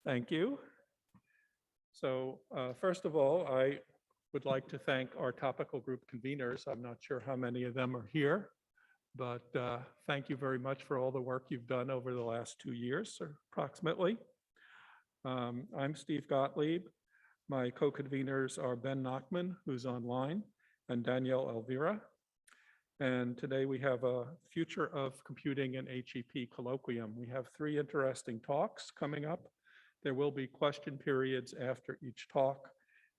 Thank you. So first of all, I would like to thank our topical group conveners. I'm not sure how many of them are here, but thank you very much for all the work you've done over the last 2 years, or approximately. I'm Steve Gottlieb. My co-conveners are Ben Nachman, who's online, and Danielle Elvira. And today we have a Future of Computing and HEP colloquium. We have 3 interesting talks coming up. There will be question periods after each talk.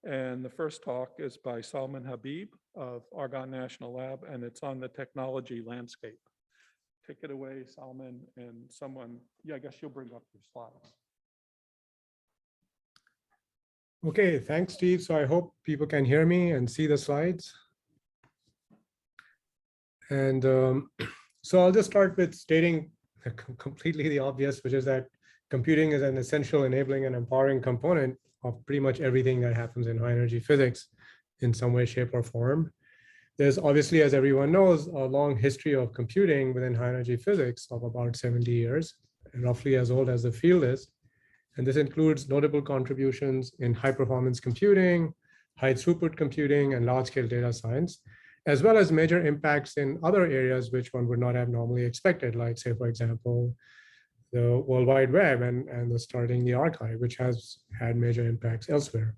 And the first talk is by Salman Habib of Argonne National Lab, and it's on the technology landscape. Take it away, Salman, and someone, I guess you'll bring up your slides. Okay, thanks, Steve. So I hope people can hear me and see the slides. And so I'll just start with stating completely the obvious, which is that computing is an essential enabling and empowering component of pretty much everything that happens in high energy physics in some way, shape, or form. There's obviously, as everyone knows, a long history of computing within high energy physics of about 70 years, and roughly as old as the field is. And this includes notable contributions in high performance computing, high throughput computing, and large scale data science, as well as major impacts in other areas which one would not have normally expected, like say, for example, the World Wide Web and the starting the archive, which has had major impacts elsewhere.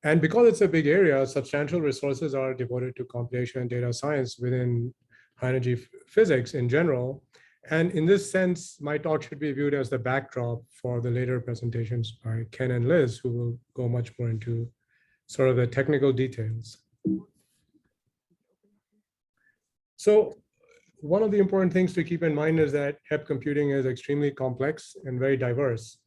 And because it's a big area, substantial resources are devoted to computation and data science within high energy physics in general. And in this sense, my talk should be viewed as the backdrop for the later presentations by Ken and Liz, who will go much more into sort of the technical details. So one of the important things to keep in mind is that HEP computing is extremely complex and very diverse.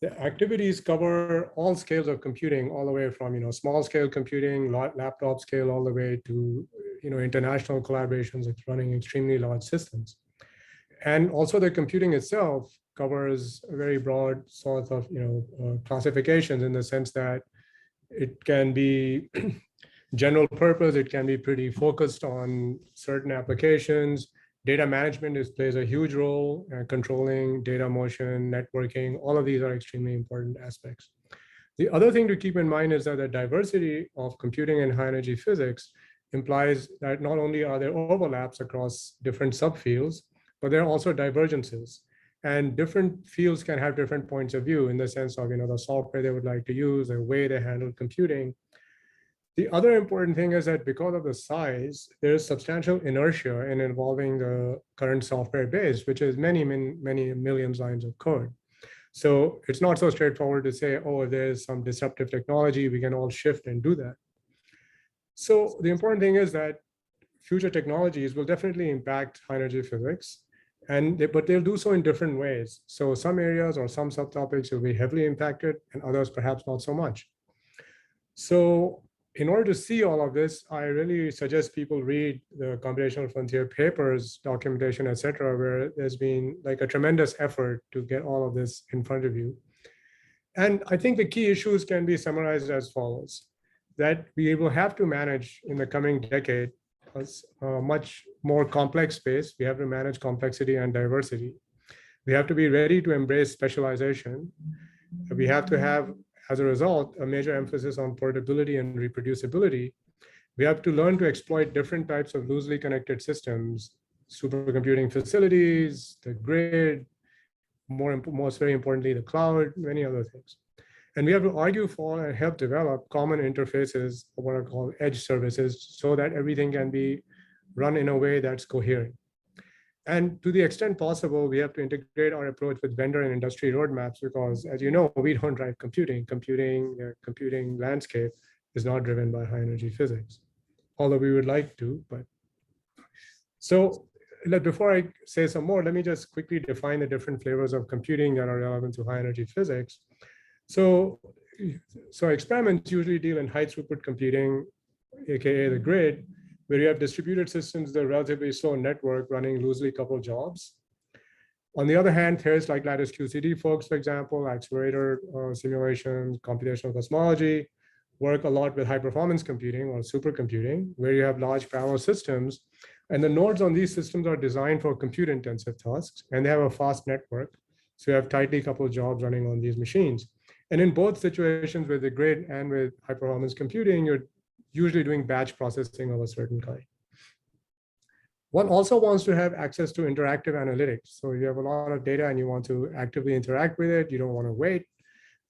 The activities cover all scales of computing, all the way from small scale computing, laptop scale, all the way to international collaborations of running extremely large systems. And also the computing itself covers a very broad sort of classifications, in the sense that it can be general purpose, it can be pretty focused on certain applications. Data management plays a huge role, controlling data motion, networking, all of these are extremely important aspects. The other thing to keep in mind is that the diversity of computing in high energy physics implies that not only are there overlaps across different subfields, but there are also divergences. And different fields can have different points of view in the sense of the software they would like to use, the way they handle computing. The other important thing is that because of the size, there is substantial inertia in involving the current software base, which is many millions lines of code. So it's not so straightforward to say, oh, if there's some disruptive technology, we can all shift and do that. So the important thing is that future technologies will definitely impact high energy physics, but they'll do so in different ways. So some areas or some subtopics will be heavily impacted and others perhaps not so much. So in order to see all of this, I really suggest people read the computational frontier papers, documentation, etc., where there's been like a tremendous effort to get all of this in front of you. And I think the key issues can be summarized as follows: that we will have to manage in the coming decade a much more complex space. We have to manage complexity and diversity. We have to be ready to embrace specialization. We have to have, as a result, a major emphasis on portability and reproducibility. We have to learn to exploit different types of loosely connected systems, supercomputing facilities, the grid, most very importantly, the cloud, many other things. And we have to argue for and help develop common interfaces, what are called edge services, so that everything can be run in a way that's coherent. And to the extent possible, we have to integrate our approach with vendor and industry roadmaps, because as you know, we don't drive computing. The computing landscape is not driven by high energy physics, although we would like to. But so before I say some more, let me just quickly define the different flavors of computing that are relevant to high energy physics. So experiments usually deal in high throughput computing, aka the grid, where you have distributed systems that are relatively slow network running loosely coupled jobs. On the other hand, theories like lattice QCD folks, for example, accelerator simulation, computational cosmology, work a lot with high performance computing or supercomputing, where you have large parallel systems. And the nodes on these systems are designed for compute intensive tasks, and they have a fast network. So you have tightly coupled jobs running on these machines. And in both situations with the grid and with high performance computing, you're usually doing batch processing of a certain kind. One also wants to have access to interactive analytics. So you have a lot of data and you want to actively interact with it. You don't want to wait.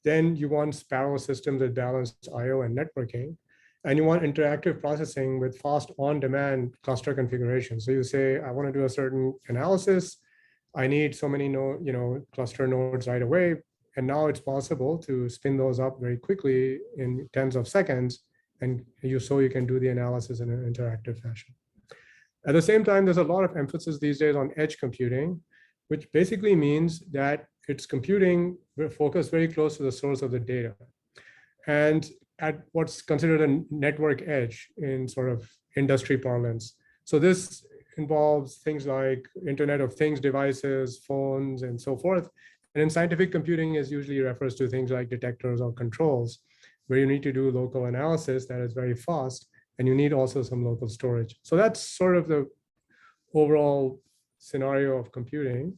Then you want parallel systems with balanced IO and networking. And you want interactive processing with fast on-demand cluster configuration. So you say, I want to do a certain analysis. I need so many cluster nodes right away. And now it's possible to spin those up very quickly in tens of seconds. And you can do the analysis in an interactive fashion. At the same time, there's a lot of emphasis these days on edge computing, which basically means that it's computing focused very close to the source of the data. And at what's considered a network edge in sort of industry parlance. So this involves things like Internet of Things devices, phones, and so forth. And in scientific computing is usually refers to things like detectors or controls, where you need to do local analysis that is very fast, and you need also some local storage. So that's sort of the overall scenario of computing.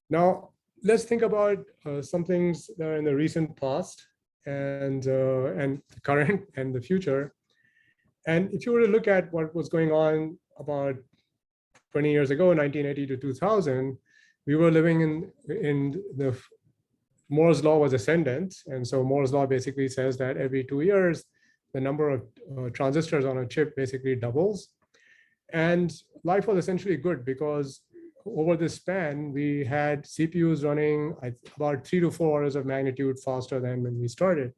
Now, let's think about some things that are in the recent past and current and the future. And if you were to look at what was going on about 20 years ago, 1980 to 2000, we were living in the Moore's law was ascendant. And so Moore's law basically says that every 2 years, the number of transistors on a chip basically doubles. And life was essentially good because over this span, we had CPUs running about 3 to 4 orders of magnitude faster than when we started.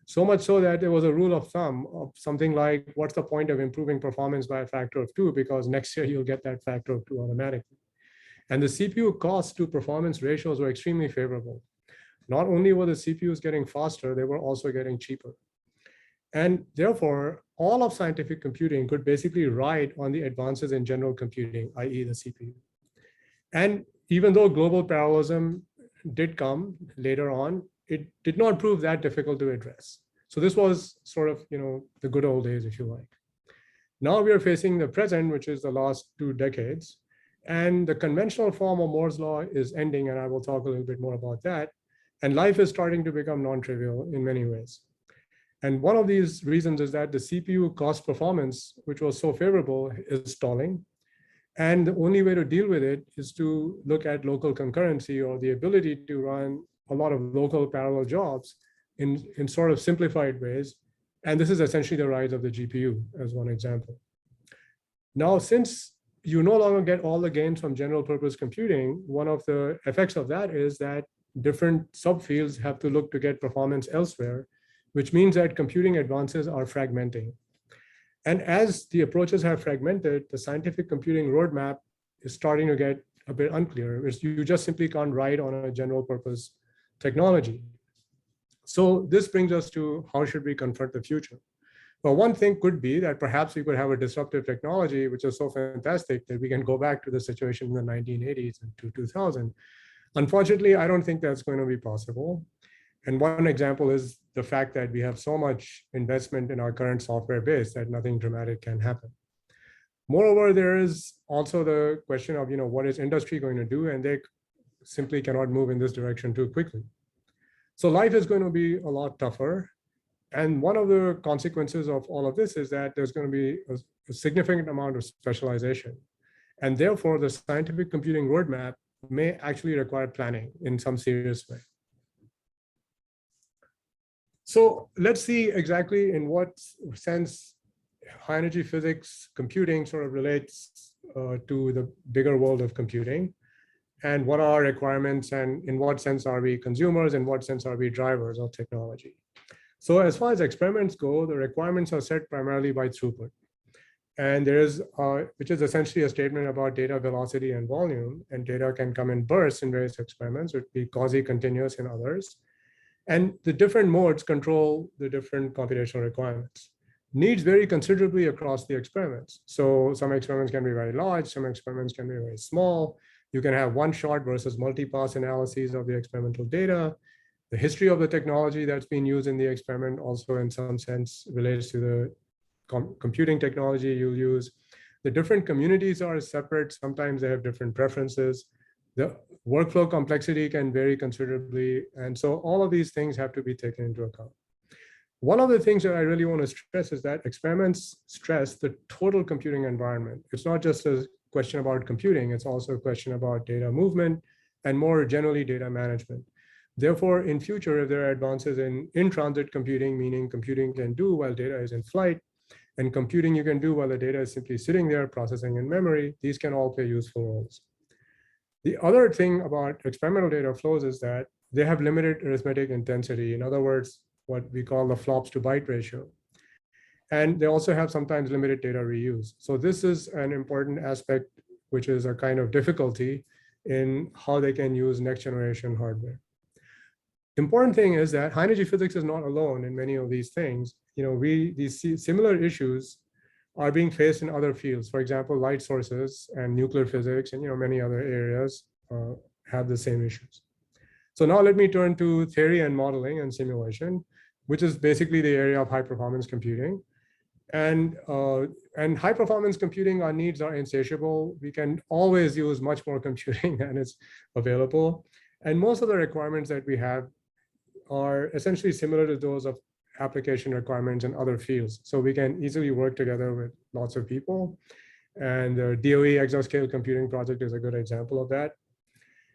So much so that there was a rule of thumb of something like, what's the point of improving performance by a factor of 2? Because next year you'll get that factor of 2 automatically. And the CPU cost to performance ratios were extremely favorable. Not only were the CPUs getting faster, they were also getting cheaper. And therefore, all of scientific computing could basically ride on the advances in general computing, i.e. the CPU. And even though global parallelism did come later on, it did not prove that difficult to address. So this was sort of, the good old days, if you like. Now we are facing the present, which is the last 2 decades. And the conventional form of Moore's law is ending, and I will talk a little bit more about that. And life is starting to become non-trivial in many ways. And one of these reasons is that the CPU cost performance, which was so favorable, is stalling. And the only way to deal with it is to look at local concurrency, or the ability to run a lot of local parallel jobs in sort of simplified ways. And this is essentially the rise of the GPU as one example. Now, since you no longer get all the gains from general purpose computing, one of the effects of that is that different subfields have to look to get performance elsewhere, which means that computing advances are fragmenting. And as the approaches have fragmented, the scientific computing roadmap is starting to get a bit unclear. You just simply can't ride on a general purpose technology. So this brings us to how should we confront the future? Well, one thing could be that perhaps we could have a disruptive technology, which is so fantastic that we can go back to the situation in the 1980s and to 2000. Unfortunately, I don't think that's going to be possible. And one example is the fact that we have so much investment in our current software base that nothing dramatic can happen. Moreover, there is also the question of, what is industry going to do? And they simply cannot move in this direction too quickly. So life is going to be a lot tougher. And one of the consequences of all of this is that there's going to be a significant amount of specialization. And therefore, the scientific computing roadmap may actually require planning in some serious way. So let's see exactly in what sense high energy physics computing sort of relates to the bigger world of computing, and what are our requirements, and in what sense are we consumers, in what sense are we drivers of technology. So as far as experiments go, the requirements are set primarily by throughput. And there is, which is essentially a statement about data velocity and volume, and data can come in bursts in various experiments, it would be quasi-continuous in others. And the different modes control the different computational requirements. Needs vary considerably across the experiments. So some experiments can be very large, some experiments can be very small. You can have one shot versus multi-pass analyses of the experimental data. The history of the technology that's being used in the experiment also in some sense relates to the computing technology you'll use. The different communities are separate. Sometimes they have different preferences. The Workflow complexity can vary considerably. And so all of these things have to be taken into account. One of the things that I really want to stress is that experiments stress the total computing environment. It's not just a question about computing, it's also a question about data movement and more generally data management. Therefore, in future, if there are advances in in-transit computing, meaning computing can do while data is in flight, and computing you can do while the data is simply sitting there processing in memory, these can all play useful roles. The other thing about experimental data flows is that they have limited arithmetic intensity. In other words, what we call the flops to byte ratio. And they also have sometimes limited data reuse. So this is an important aspect, which is a kind of difficulty in how they can use next generation hardware. Important thing is that high energy physics is not alone in many of these things. These similar issues are being faced in other fields. For example, light sources and nuclear physics and many other areas have the same issues. So now let me turn to theory and modeling and simulation, which is basically the area of high performance computing. And high performance computing, our needs are insatiable. We can always use much more computing than is available. And most of the requirements that we have are essentially similar to those of application requirements in other fields. So we can easily work together with lots of people. And the DOE exascale computing project is a good example of that.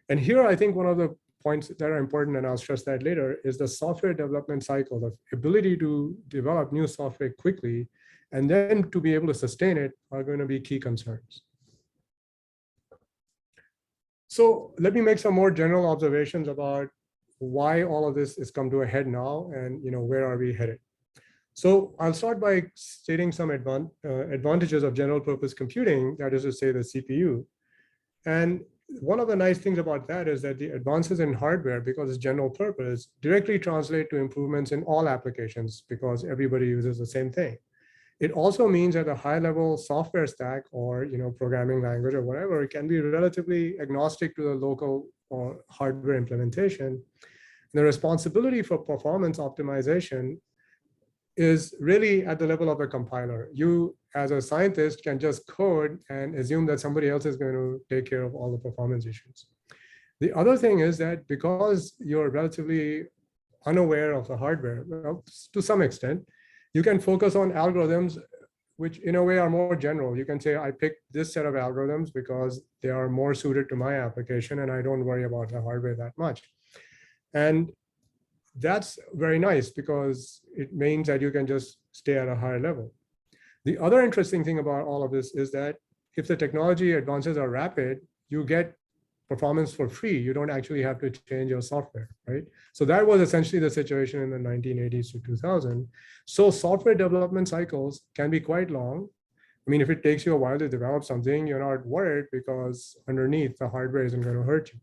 And here, I think one of the points that are important, and I'll stress that later, is the software development cycle, the ability to develop new software quickly, and then to be able to sustain it are going to be key concerns. So let me make some more general observations about why all of this has come to a head now and where are we headed. So I'll start by stating some advantages of general purpose computing, that is to say the CPU. And one of the nice things about that is that the advances in hardware, because it's general purpose, directly translate to improvements in all applications because everybody uses the same thing. It also means that a high-level software stack or programming language or whatever can be relatively agnostic to the local or hardware implementation. The responsibility for performance optimization is really at the level of a compiler. You, as a scientist, can just code and assume that somebody else is going to take care of all the performance issues. The other thing is that because you're relatively unaware of the hardware, well, to some extent, you can focus on algorithms which in a way are more general. You can say, I picked this set of algorithms because they are more suited to my application and I don't worry about the hardware that much. And that's very nice because it means that you can just stay at a higher level. The other interesting thing about all of this is that if the technology advances are rapid, you get performance for free. You don't actually have to change your software, right? So that was essentially the situation in the 1980s to 2000. So software development cycles can be quite long. I mean, if it takes you a while to develop something, you're not worried because underneath the hardware isn't going to hurt you.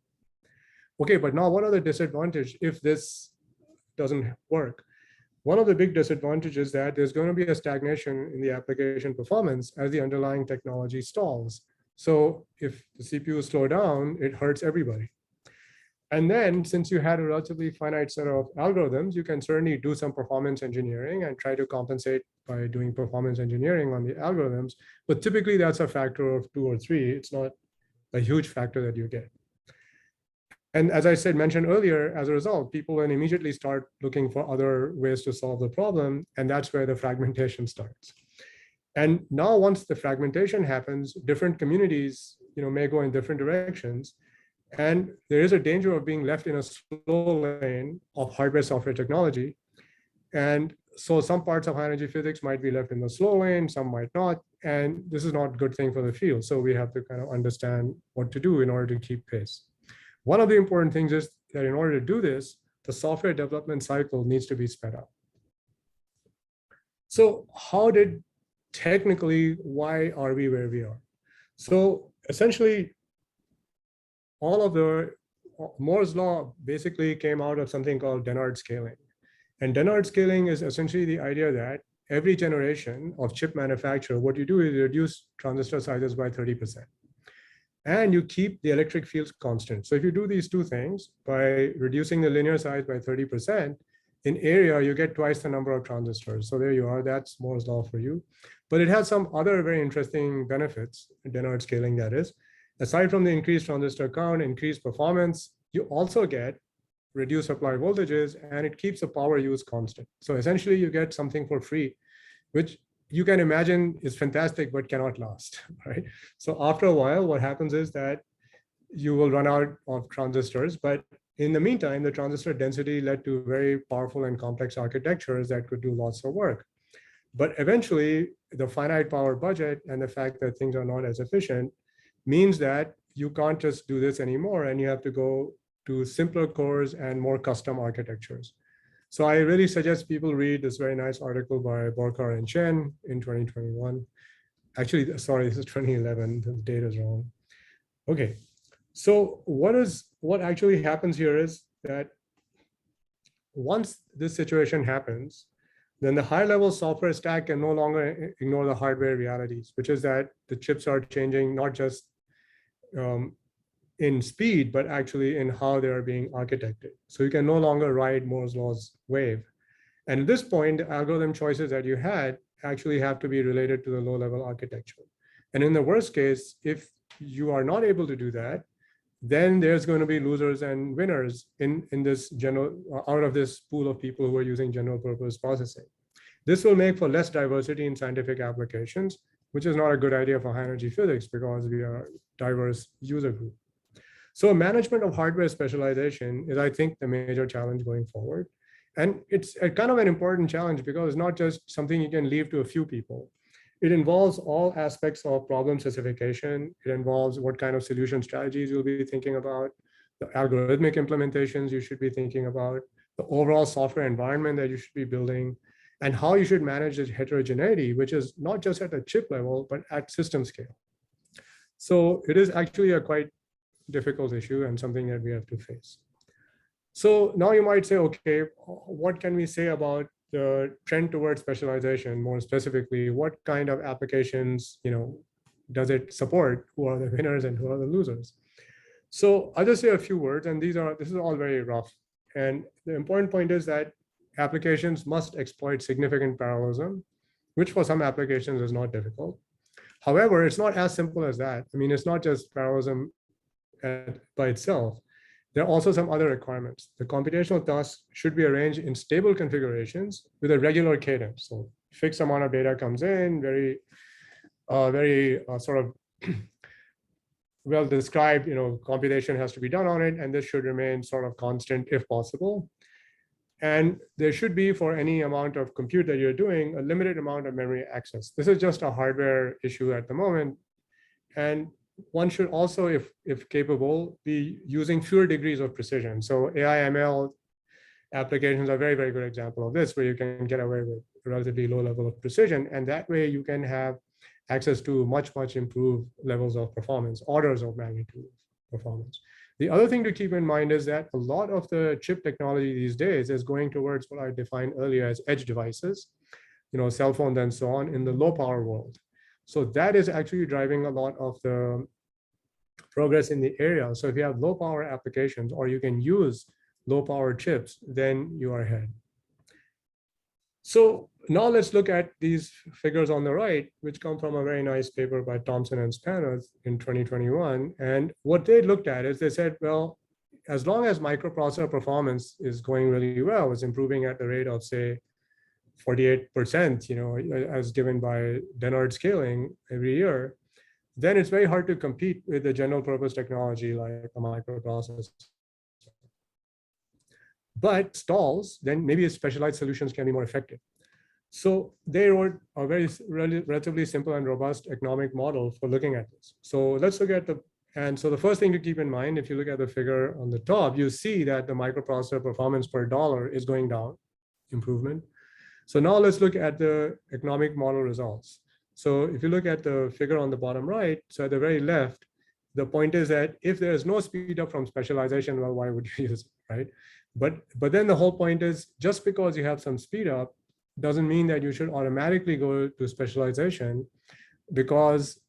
Okay, but now what are the disadvantages if this doesn't work? One of the big disadvantages is that there's going to be a stagnation in the application performance as the underlying technology stalls. So if the CPU slows down, it hurts everybody. And then since you had a relatively finite set of algorithms, you can certainly do some performance engineering and try to compensate by doing performance engineering on the algorithms. But typically that's a factor of 2 or 3. It's not a huge factor that you get. And as I mentioned earlier, as a result, people then immediately start looking for other ways to solve the problem. And that's where the fragmentation starts. And now once the fragmentation happens, different communities may go in different directions. And there is a danger of being left in a slow lane of hardware software technology. And so some parts of high energy physics might be left in the slow lane, some might not. And this is not a good thing for the field. So we have to kind of understand what to do in order to keep pace. One of the important things is that in order to do this, the software development cycle needs to be sped up. So why are we where we are? So essentially, all of the Moore's law basically came out of something called Dennard scaling. And Dennard scaling is essentially the idea that every generation of chip manufacturer, what you do is reduce transistor sizes by 30%. And you keep the electric fields constant. So if you do these two things, by reducing the linear size by 30%, in area, you get twice the number of transistors. So there you are, that's Moore's law for you. But it has some other very interesting benefits, Dennard scaling that is. Aside from the increased transistor count, increased performance, you also get reduced supply voltages, and it keeps the power use constant. So essentially you get something for free, which you can imagine is fantastic, but cannot last, right? So after a while, what happens is that you will run out of transistors, but in the meantime, the transistor density led to very powerful and complex architectures that could do lots of work. But eventually, the finite power budget and the fact that things are not as efficient means that you can't just do this anymore, and you have to go to simpler cores and more custom architectures. So I really suggest people read this very nice article by Borkar and Chen in 2021. Actually, sorry, this is 2011, the date is wrong. Okay, so what actually happens here is that once this situation happens, then the high-level software stack can no longer ignore the hardware realities, which is that the chips are changing not just in speed, but actually in how they are being architected. So you can no longer ride Moore's law's wave. And at this point, the algorithm choices that you had actually have to be related to the low-level architecture. And in the worst case, if you are not able to do that, then there's going to be losers and winners in this general, out of this pool of people who are using general purpose processing. This will make for less diversity in scientific applications, which is not a good idea for high energy physics because we are a diverse user group. So management of hardware specialization is, I think, the major challenge going forward. And it's a kind of an important challenge because it's not just something you can leave to a few people. It involves all aspects of problem specification. It involves what kind of solution strategies you'll be thinking about, the algorithmic implementations you should be thinking about, the overall software environment that you should be building, and how you should manage this heterogeneity, which is not just at the chip level, but at system scale. So it is actually a quite difficult issue and something that we have to face. So now you might say, okay, what can we say about the trend towards specialization? More specifically, what kind of applications, does it support? Who are the winners and who are the losers? So I'll just say a few words, and this is all very rough. And the important point is that applications must exploit significant parallelism, which for some applications is not difficult. However, it's not as simple as that. I mean, it's not just parallelism by itself. There are also some other requirements. The computational tasks should be arranged in stable configurations with a regular cadence. So fixed amount of data comes in, very sort of well described, computation has to be done on it, and this should remain sort of constant if possible. And there should be, for any amount of compute that you're doing, a limited amount of memory access. This is just a hardware issue at the moment. And one should also, if capable, be using fewer degrees of precision. So AI ML applications are a very, very good example of this, where you can get away with a relatively low level of precision. And that way you can have access to much, much improved levels of performance, orders of magnitude performance. The other thing to keep in mind is that a lot of the chip technology these days is going towards what I defined earlier as edge devices, cell phones and so on, in the low power world. So that is actually driving a lot of the progress in the area. So if you have low power applications, or you can use low power chips, then you are ahead. So now let's look at these figures on the right, which come from a very nice paper by Thompson and Spanoth in 2021. And what they looked at is they said, well, as long as microprocessor performance is going really well, it's improving at the rate of, say, 48%, as given by Dennard Scaling every year, then it's very hard to compete with the general purpose technology like a microprocessor. But stalls, then maybe specialized solutions can be more effective. So they wrote a very relatively simple and robust economic model for looking at this. So let's look at so the first thing to keep in mind, if you look at the figure on the top, you see that the microprocessor performance per dollar is going down, improvement. So now let's look at the economic model results. So if you look at the figure on the bottom right, so at the very left, the point is that if there is no speed up from specialization, well, why would you use it, right? But then the whole point is, just because you have some speed up doesn't mean that you should automatically go to specialization, because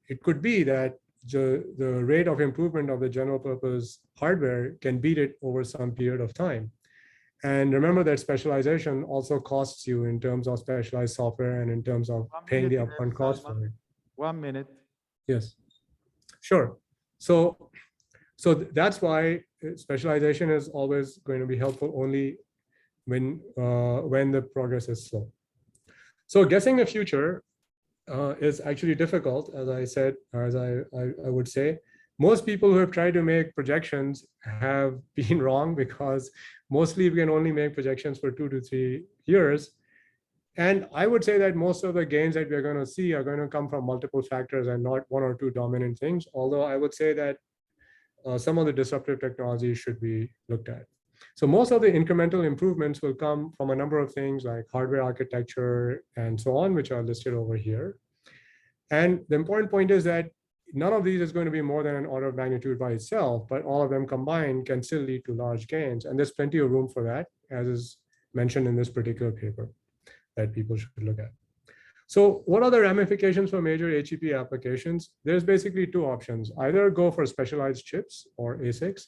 it could be that the rate of improvement of the general purpose hardware can beat it over some period of time. And remember that specialization also costs you in terms of specialized software and in terms of paying the upfront cost for it. 1 minute. Yes, sure. So that's why specialization is always going to be helpful only when the progress is slow. So guessing the future is actually difficult, as I said, as I would say. Most people who have tried to make projections have been wrong because mostly we can only make projections for 2 to 3 years. And I would say that most of the gains that we're going to see are going to come from multiple factors and not one or two dominant things. Although I would say that some of the disruptive technologies should be looked at. So most of the incremental improvements will come from a number of things like hardware architecture and so on, which are listed over here. And the important point is that none of these is going to be more than an order of magnitude by itself, but all of them combined can still lead to large gains. And there's plenty of room for that, as is mentioned in this particular paper that people should look at. So what are the ramifications for major HEP applications? There's basically two options: either go for specialized chips or ASICs.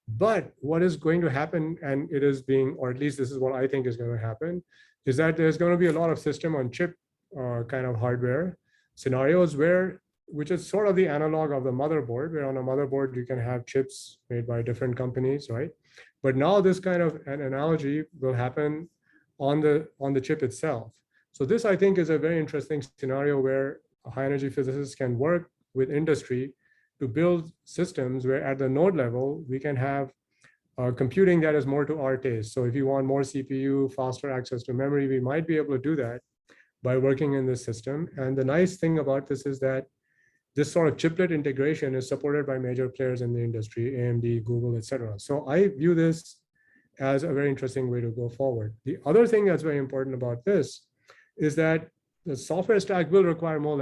But what is going to happen, and it is being, or at least this is what I think is going to happen, is that there's going to be a lot of system on chip kind of hardware scenarios which is sort of the analog of the motherboard, where on a motherboard you can have chips made by different companies, right? But now this kind of an analogy will happen on the chip itself. So this, I think, is a very interesting scenario where high energy physicists can work with industry to build systems where at the node level, we can have computing that is more to our taste. So if you want more CPU, faster access to memory, we might be able to do that by working in this system. And the nice thing about this is that this sort of chiplet integration is supported by major players in the industry, AMD, Google, et cetera. So I view this as a very interesting way to go forward. The other thing that's very important about this is that the software stack will require more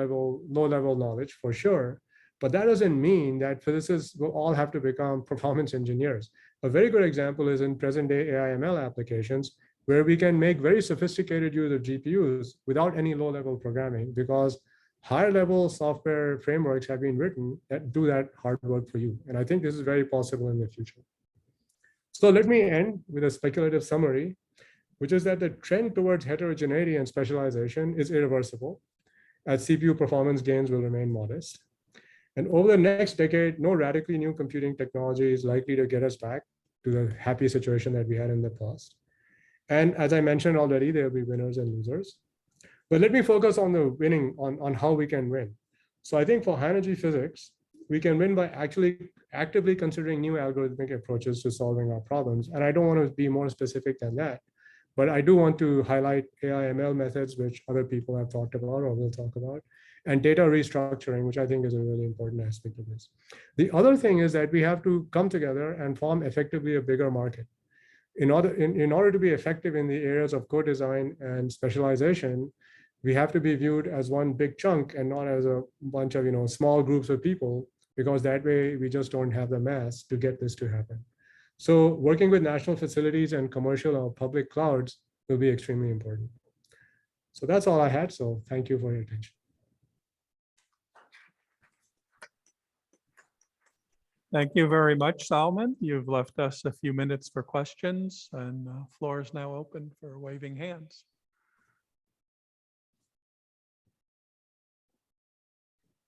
low-level knowledge for sure, but that doesn't mean that physicists will all have to become performance engineers. A very good example is in present-day AI/ML applications, where we can make very sophisticated use of GPUs without any low-level programming, because higher-level software frameworks have been written that do that hard work for you. And I think this is very possible in the future. So let me end with a speculative summary, which is that the trend towards heterogeneity and specialization is irreversible, as CPU performance gains will remain modest. And over the next decade, no radically new computing technology is likely to get us back to the happy situation that we had in the past. And as I mentioned already, there will be winners and losers. But let me focus on the winning, on how we can win. So I think for high energy physics, we can win by actually actively considering new algorithmic approaches to solving our problems. And I don't want to be more specific than that, but I do want to highlight AI/ML methods, which other people have talked about or will talk about, and data restructuring, which I think is a really important aspect of this. The other thing is that we have to come together and form effectively a bigger market. In order to be effective in the areas of co-design and specialization, we have to be viewed as one big chunk and not as a bunch of small groups of people, because that way we just don't have the mass to get this to happen. So working with national facilities and commercial or public clouds will be extremely important. So that's all I had. So thank you for your attention. Thank you very much, Salman. You've left us a few minutes for questions, and the floor is now open for waving hands.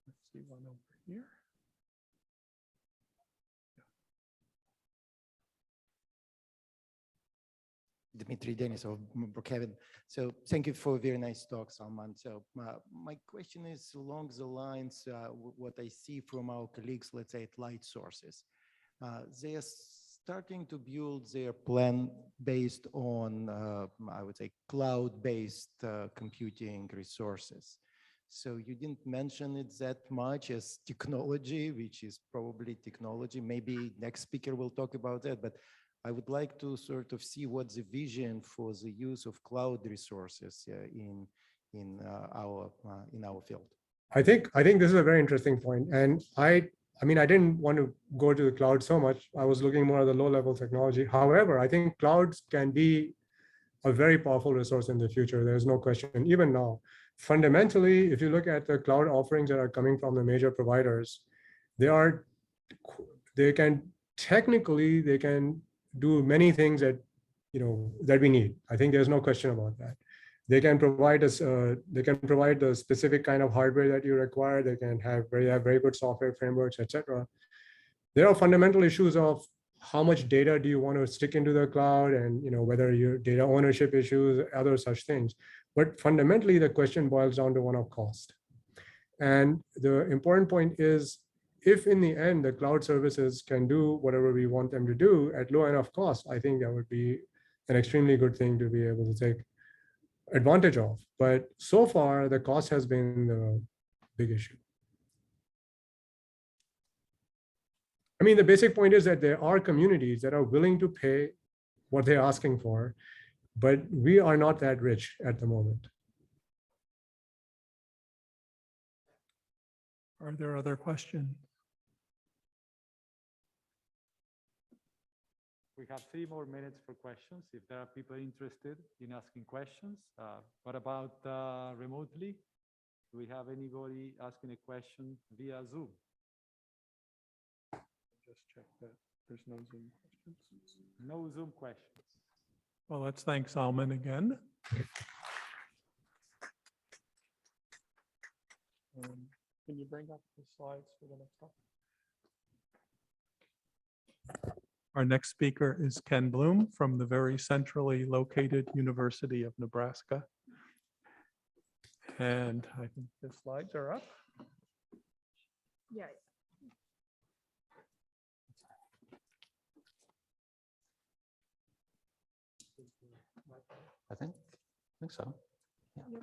Let's see one over here. Dmitry Denisov, Brookhaven. So thank you for a very nice talk, Salman. So my question is along the lines, what I see from our colleagues, let's say at Light Sources. They are starting to build their plan based on, I would say, cloud-based computing resources. So you didn't mention it that much as technology, which is probably technology. Maybe next speaker will talk about that, but I would like to sort of see what's the vision for the use of cloud resources in our field. I think this is a very interesting point, and I mean I didn't want to go to the cloud so much. I was looking more at the low-level technology. However, I think clouds can be a very powerful resource in the future. There's no question. Even now, fundamentally, if you look at the cloud offerings that are coming from the major providers, they can do many things that that we need. I think there's no question about that. They can provide us. They can provide the specific kind of hardware that you require. They can have very good software frameworks, etc. There are fundamental issues of how much data do you want to stick into the cloud, and whether your data ownership issues, other such things. But fundamentally, the question boils down to one of cost. And the important point is, if in the end the cloud services can do whatever we want them to do at low enough cost, I think that would be an extremely good thing to be able to take advantage of. But so far, the cost has been the big issue. I mean, the basic point is that there are communities that are willing to pay what they're asking for, but we are not that rich at the moment. Are there other questions? We have 3 more minutes for questions if there are people interested in asking questions. What about remotely? Do we have anybody asking a question via Zoom? Just check that there's no Zoom questions. No Zoom questions. Well, let's thank Salman again. Can you bring up the slides for the next talk? Our next speaker is Ken Bloom from the very centrally located University of Nebraska. And I think the slides are up. Yeah. I think so. Yeah. Yep.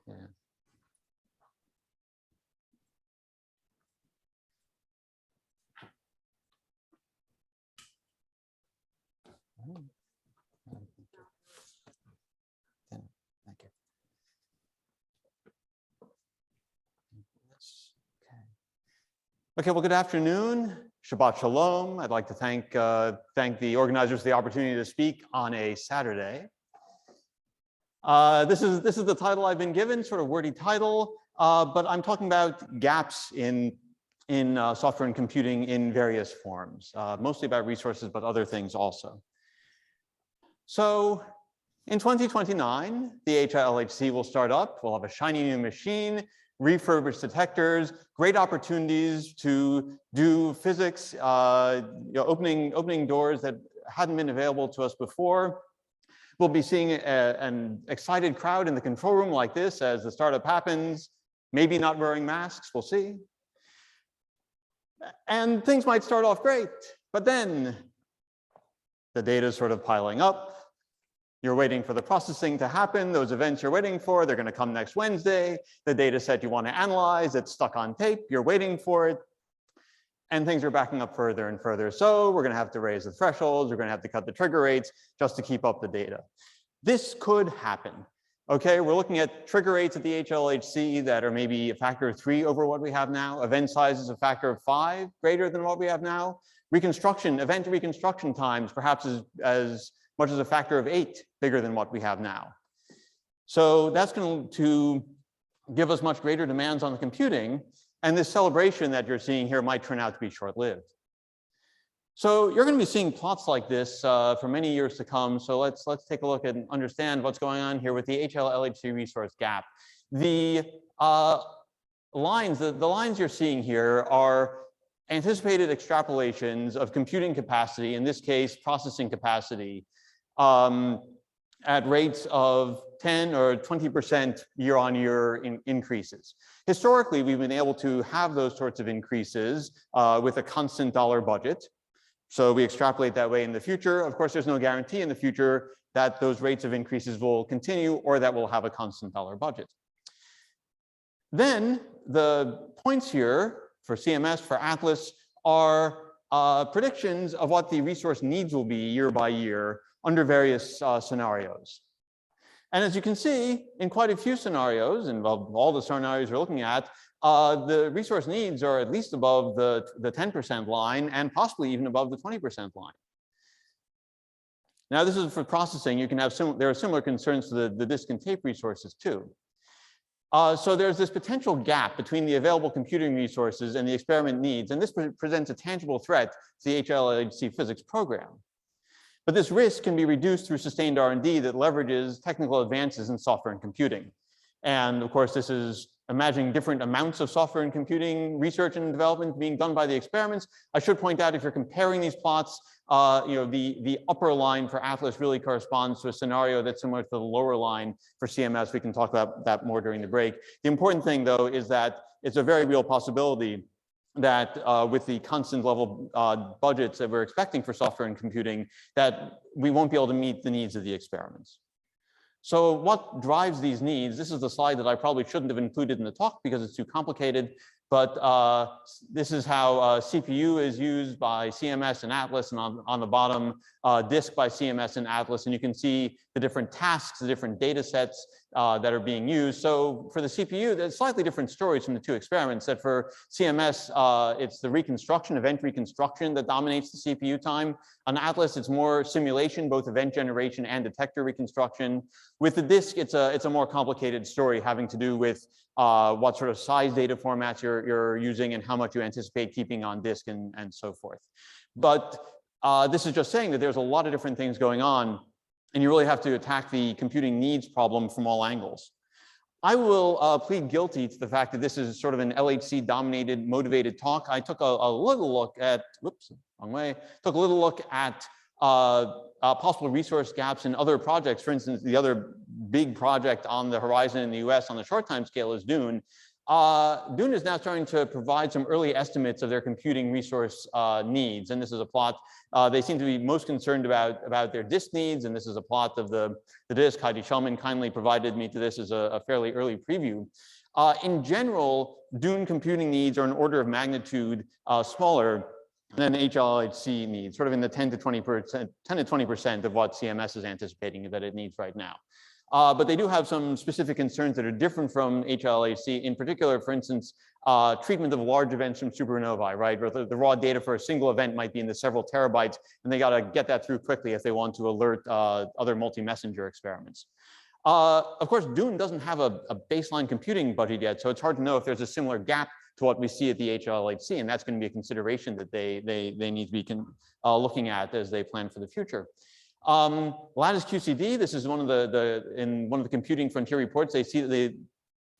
Yeah. Thank you. Okay, well, good afternoon. Shabbat Shalom. I'd like to thank the organizers for the opportunity to speak on a Saturday. This is the title I've been given, sort of wordy title, but I'm talking about gaps in software and computing in various forms, mostly about resources, but other things also. So in 2029, the HLHC will start up. We'll have a shiny new machine, refurbished detectors, great opportunities to do physics, opening doors that hadn't been available to us before. We'll be seeing an excited crowd in the control room like this as the startup happens, maybe not wearing masks, we'll see. And things might start off great, but then the data is sort of piling up. You're waiting for the processing to happen. Those events you're waiting for, they're going to come next Wednesday. The data set you want to analyze, it's stuck on tape. You're waiting for it. And things are backing up further and further. So we're going to have to raise the thresholds. We're going to have to cut the trigger rates just to keep up the data. This could happen. Okay, we're looking at trigger rates at the HLHC that are maybe a factor of 3 over what we have now. Event sizes a factor of 5 greater than what we have now. Event reconstruction times perhaps as much as a factor of 8 bigger than what we have now. So that's going to give us much greater demands on the computing. And this celebration that you're seeing here might turn out to be short-lived. So you're going to be seeing plots like this for many years to come. So let's take a look and understand what's going on here with the HL-LHC resource gap. The lines you're seeing here are anticipated extrapolations of computing capacity, in this case, processing capacity, at rates of 10 or 20% year-on-year increases. Historically, we've been able to have those sorts of increases with a constant dollar budget. So we extrapolate that way in the future. Of course, there's no guarantee in the future that those rates of increases will continue or that we'll have a constant dollar budget. Then the points here for CMS, for Atlas, are predictions of what the resource needs will be year by year under various scenarios. And as you can see, in quite a few scenarios, and all the scenarios we're looking at, the resource needs are at least above the 10% line and possibly even above the 20% line. Now, this is for processing. You can have there are similar concerns to the disk and tape resources too. So there's this potential gap between the available computing resources and the experiment needs, and this presents a tangible threat to the HLHC physics program. But this risk can be reduced through sustained R&D that leverages technical advances in software and computing. And of course, this is imagining different amounts of software and computing research and development being done by the experiments. I should point out, if you're comparing these plots, the upper line for Atlas really corresponds to a scenario that's similar to the lower line for CMS. We can talk about that more during the break. The important thing, though, is that it's a very real possibility that with the constant level budgets that we're expecting for software and computing, that we won't be able to meet the needs of the experiments. So what drives these needs? This is the slide that I probably shouldn't have included in the talk because it's too complicated, but this is how CPU is used by CMS and Atlas, and on the bottom, disk by CMS and Atlas, and you can see the different tasks, the different data sets that are being used. So for the CPU, there's slightly different stories from the two experiments. That for CMS, it's the reconstruction, event reconstruction that dominates the CPU time. On Atlas, it's more simulation, both event generation and detector reconstruction. With the disk, it's a more complicated story having to do with what sort of size data formats you're using and how much you anticipate keeping on disk and so forth. But this is just saying that there's a lot of different things going on, and you really have to attack the computing needs problem from all angles. I will plead guilty to the fact that this is sort of an LHC dominated, motivated talk. I took a little look at, whoops, wrong way, took a little look at possible resource gaps in other projects. For instance, the other big project on the horizon in the US on the short time scale is Dune. Dune is now starting to provide some early estimates of their computing resource needs. And this is a plot. They seem to be most concerned about their disk needs. And this is a plot of the disk. Heidi Shulman kindly provided me to this as a fairly early preview. In general, Dune computing needs are an order of magnitude smaller than HLHC needs, sort of in the 10 to 20% of what CMS is anticipating that it needs right now. But they do have some specific concerns that are different from HLHC. In particular, for instance, treatment of large events from supernovae, right? Where the raw data for a single event might be in the several terabytes, and they got to get that through quickly if they want to alert other multi-messenger experiments. Of course, Dune doesn't have a baseline computing budget yet, so it's hard to know if there's a similar gap to what we see at the HLHC, and that's going to be a consideration that they need to be looking at as they plan for the future. Lattice QCD, this is one of in one of the computing frontier reports, they see that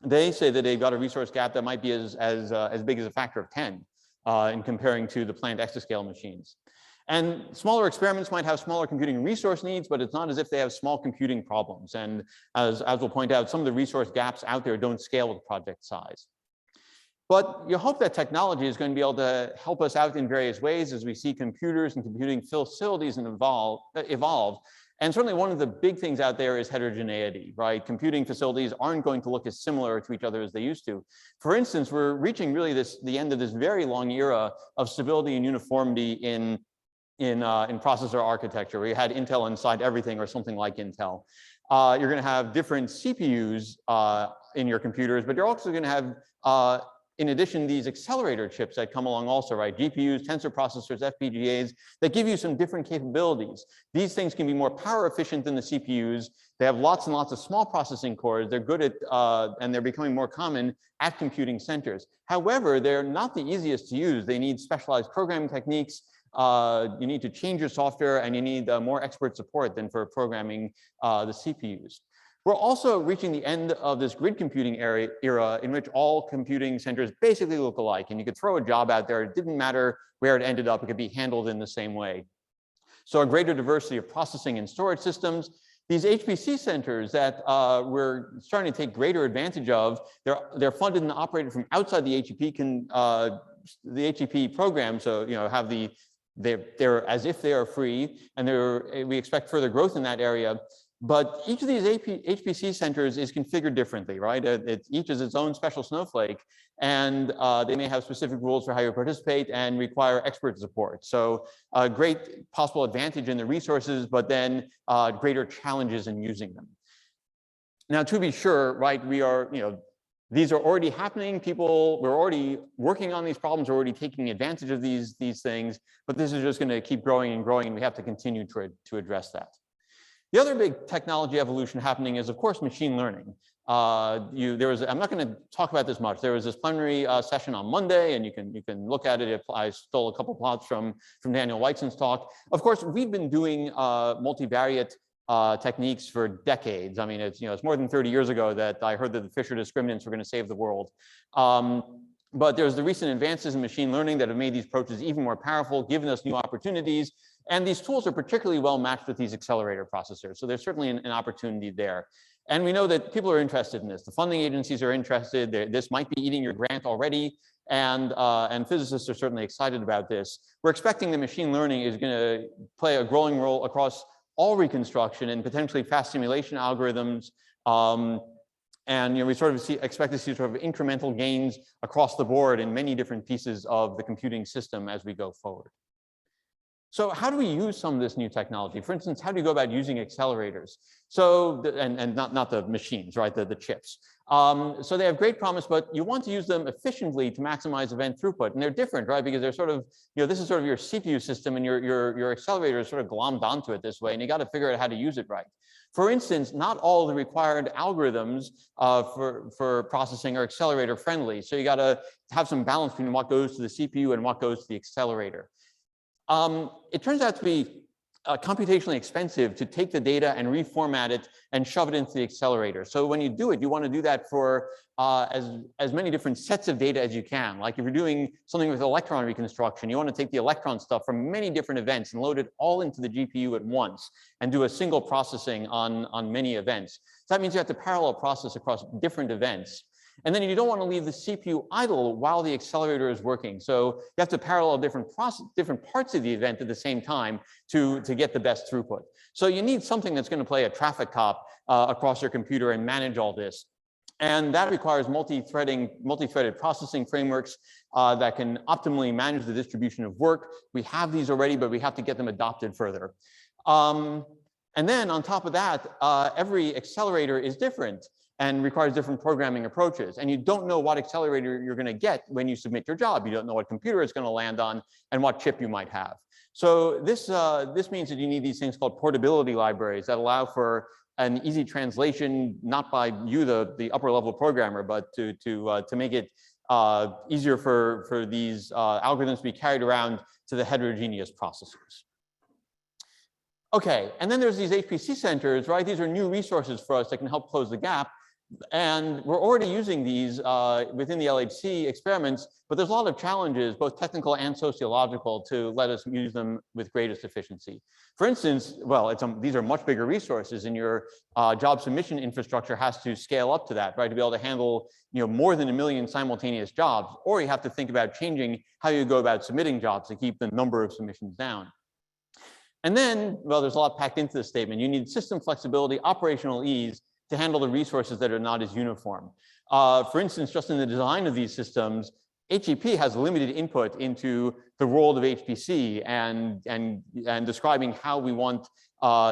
they say that they've got a resource gap that might be as big as a factor of 10 in comparing to the planned exascale machines. And smaller experiments might have smaller computing resource needs, but it's not as if they have small computing problems. And as we'll point out, some of the resource gaps out there don't scale with project size. But you hope that technology is going to be able to help us out in various ways as we see computers and computing facilities evolve. And certainly one of the big things out there is heterogeneity, right? Computing facilities aren't going to look as similar to each other as they used to. For instance, we're reaching really the end of this very long era of stability and uniformity in processor architecture, where you had Intel inside everything or something like Intel. You're going to have different CPUs in your computers, but you're also going to have in addition, these accelerator chips that come along also, right? GPUs, tensor processors, FPGAs, that give you some different capabilities. These things can be more power efficient than the CPUs. They have lots and lots of small processing cores. They're good at, and they're becoming more common at computing centers. However, they're not the easiest to use. They need specialized programming techniques. You need to change your software, and you need more expert support than for programming the CPUs. We're also reaching the end of this grid computing era in which all computing centers basically look alike. And you could throw a job out there. It didn't matter where it ended up. It could be handled in the same way. So a greater diversity of processing and storage systems. These HPC centers that we're starting to take greater advantage of, they're funded and operated from outside the HEP program. So, have they're as if they are free, and we expect further growth in that area. But each of these HPC centers is configured differently, right? Each is its own special snowflake, and they may have specific rules for how you participate and require expert support. So a great possible advantage in the resources, but then greater challenges in using them. Now, to be sure, right, these are already happening. We're already working on these problems, we're already taking advantage of these things, but this is just going to keep growing and growing, and we have to continue to address that. The other big technology evolution happening is, of course, machine learning. I'm not going to talk about this much. There was this plenary session on Monday, and you can look at it. I stole a couple plots from Daniel Weizen's talk. Of course, we've been doing multivariate techniques for decades. I mean, it's more than 30 years ago that I heard that the Fisher discriminants were going to save the world. But there's the recent advances in machine learning that have made these approaches even more powerful, given us new opportunities. And these tools are particularly well matched with these accelerator processors. So there's certainly an opportunity there. And we know that people are interested in this. The funding agencies are interested. This might be eating your grant already. And physicists are certainly excited about this. We're expecting that machine learning is going to play a growing role across all reconstruction and potentially fast simulation algorithms. And we sort of expect to see sort of incremental gains across the board in many different pieces of the computing system as we go forward. So how do we use some of this new technology? For instance, how do you go about using accelerators? So, and not the machines, right, the chips. So they have great promise, but you want to use them efficiently to maximize event throughput. And they're different, right? Because they're sort of, this is sort of your CPU system, and your accelerator is sort of glommed onto it this way, and you got to figure out how to use it right. For instance, not all the required algorithms for processing are accelerator friendly. So you got to have some balance between what goes to the CPU and what goes to the accelerator. It turns out to be computationally expensive to take the data and reformat it and shove it into the accelerator. So when you do it, you want to do that for as many different sets of data as you can. Like if you're doing something with electron reconstruction, you want to take the electron stuff from many different events and load it all into the GPU at once and do a single processing on many events. So that means you have to parallel process across different events. And then you don't want to leave the CPU idle while the accelerator is working. So you have to parallel different parts of the event at the same time to get the best throughput. So you need something that's going to play a traffic cop across your computer and manage all this. And that requires multi-threaded processing frameworks that can optimally manage the distribution of work. We have these already, but we have to get them adopted further. And then on top of that, every accelerator is different and requires different programming approaches. And you don't know what accelerator you're going to get when you submit your job. You don't know what computer it's going to land on and what chip you might have. So this means that you need these things called portability libraries that allow for an easy translation, not by you, the upper level programmer, but to make it easier for these algorithms to be carried around to the heterogeneous processors. Okay, and then there's these HPC centers, right? These are new resources for us that can help close the gap. And we're already using these within the LHC experiments, but there's a lot of challenges, both technical and sociological, to let us use them with greatest efficiency. For instance, well, these are much bigger resources, and your job submission infrastructure has to scale up to that, right, to be able to handle more than 1 million simultaneous jobs, or you have to think about changing how you go about submitting jobs to keep the number of submissions down. And then, well, there's a lot packed into this statement. You need system flexibility, operational ease, to handle the resources that are not as uniform. For instance, just in the design of these systems, HEP has limited input into the world of HPC and describing how we want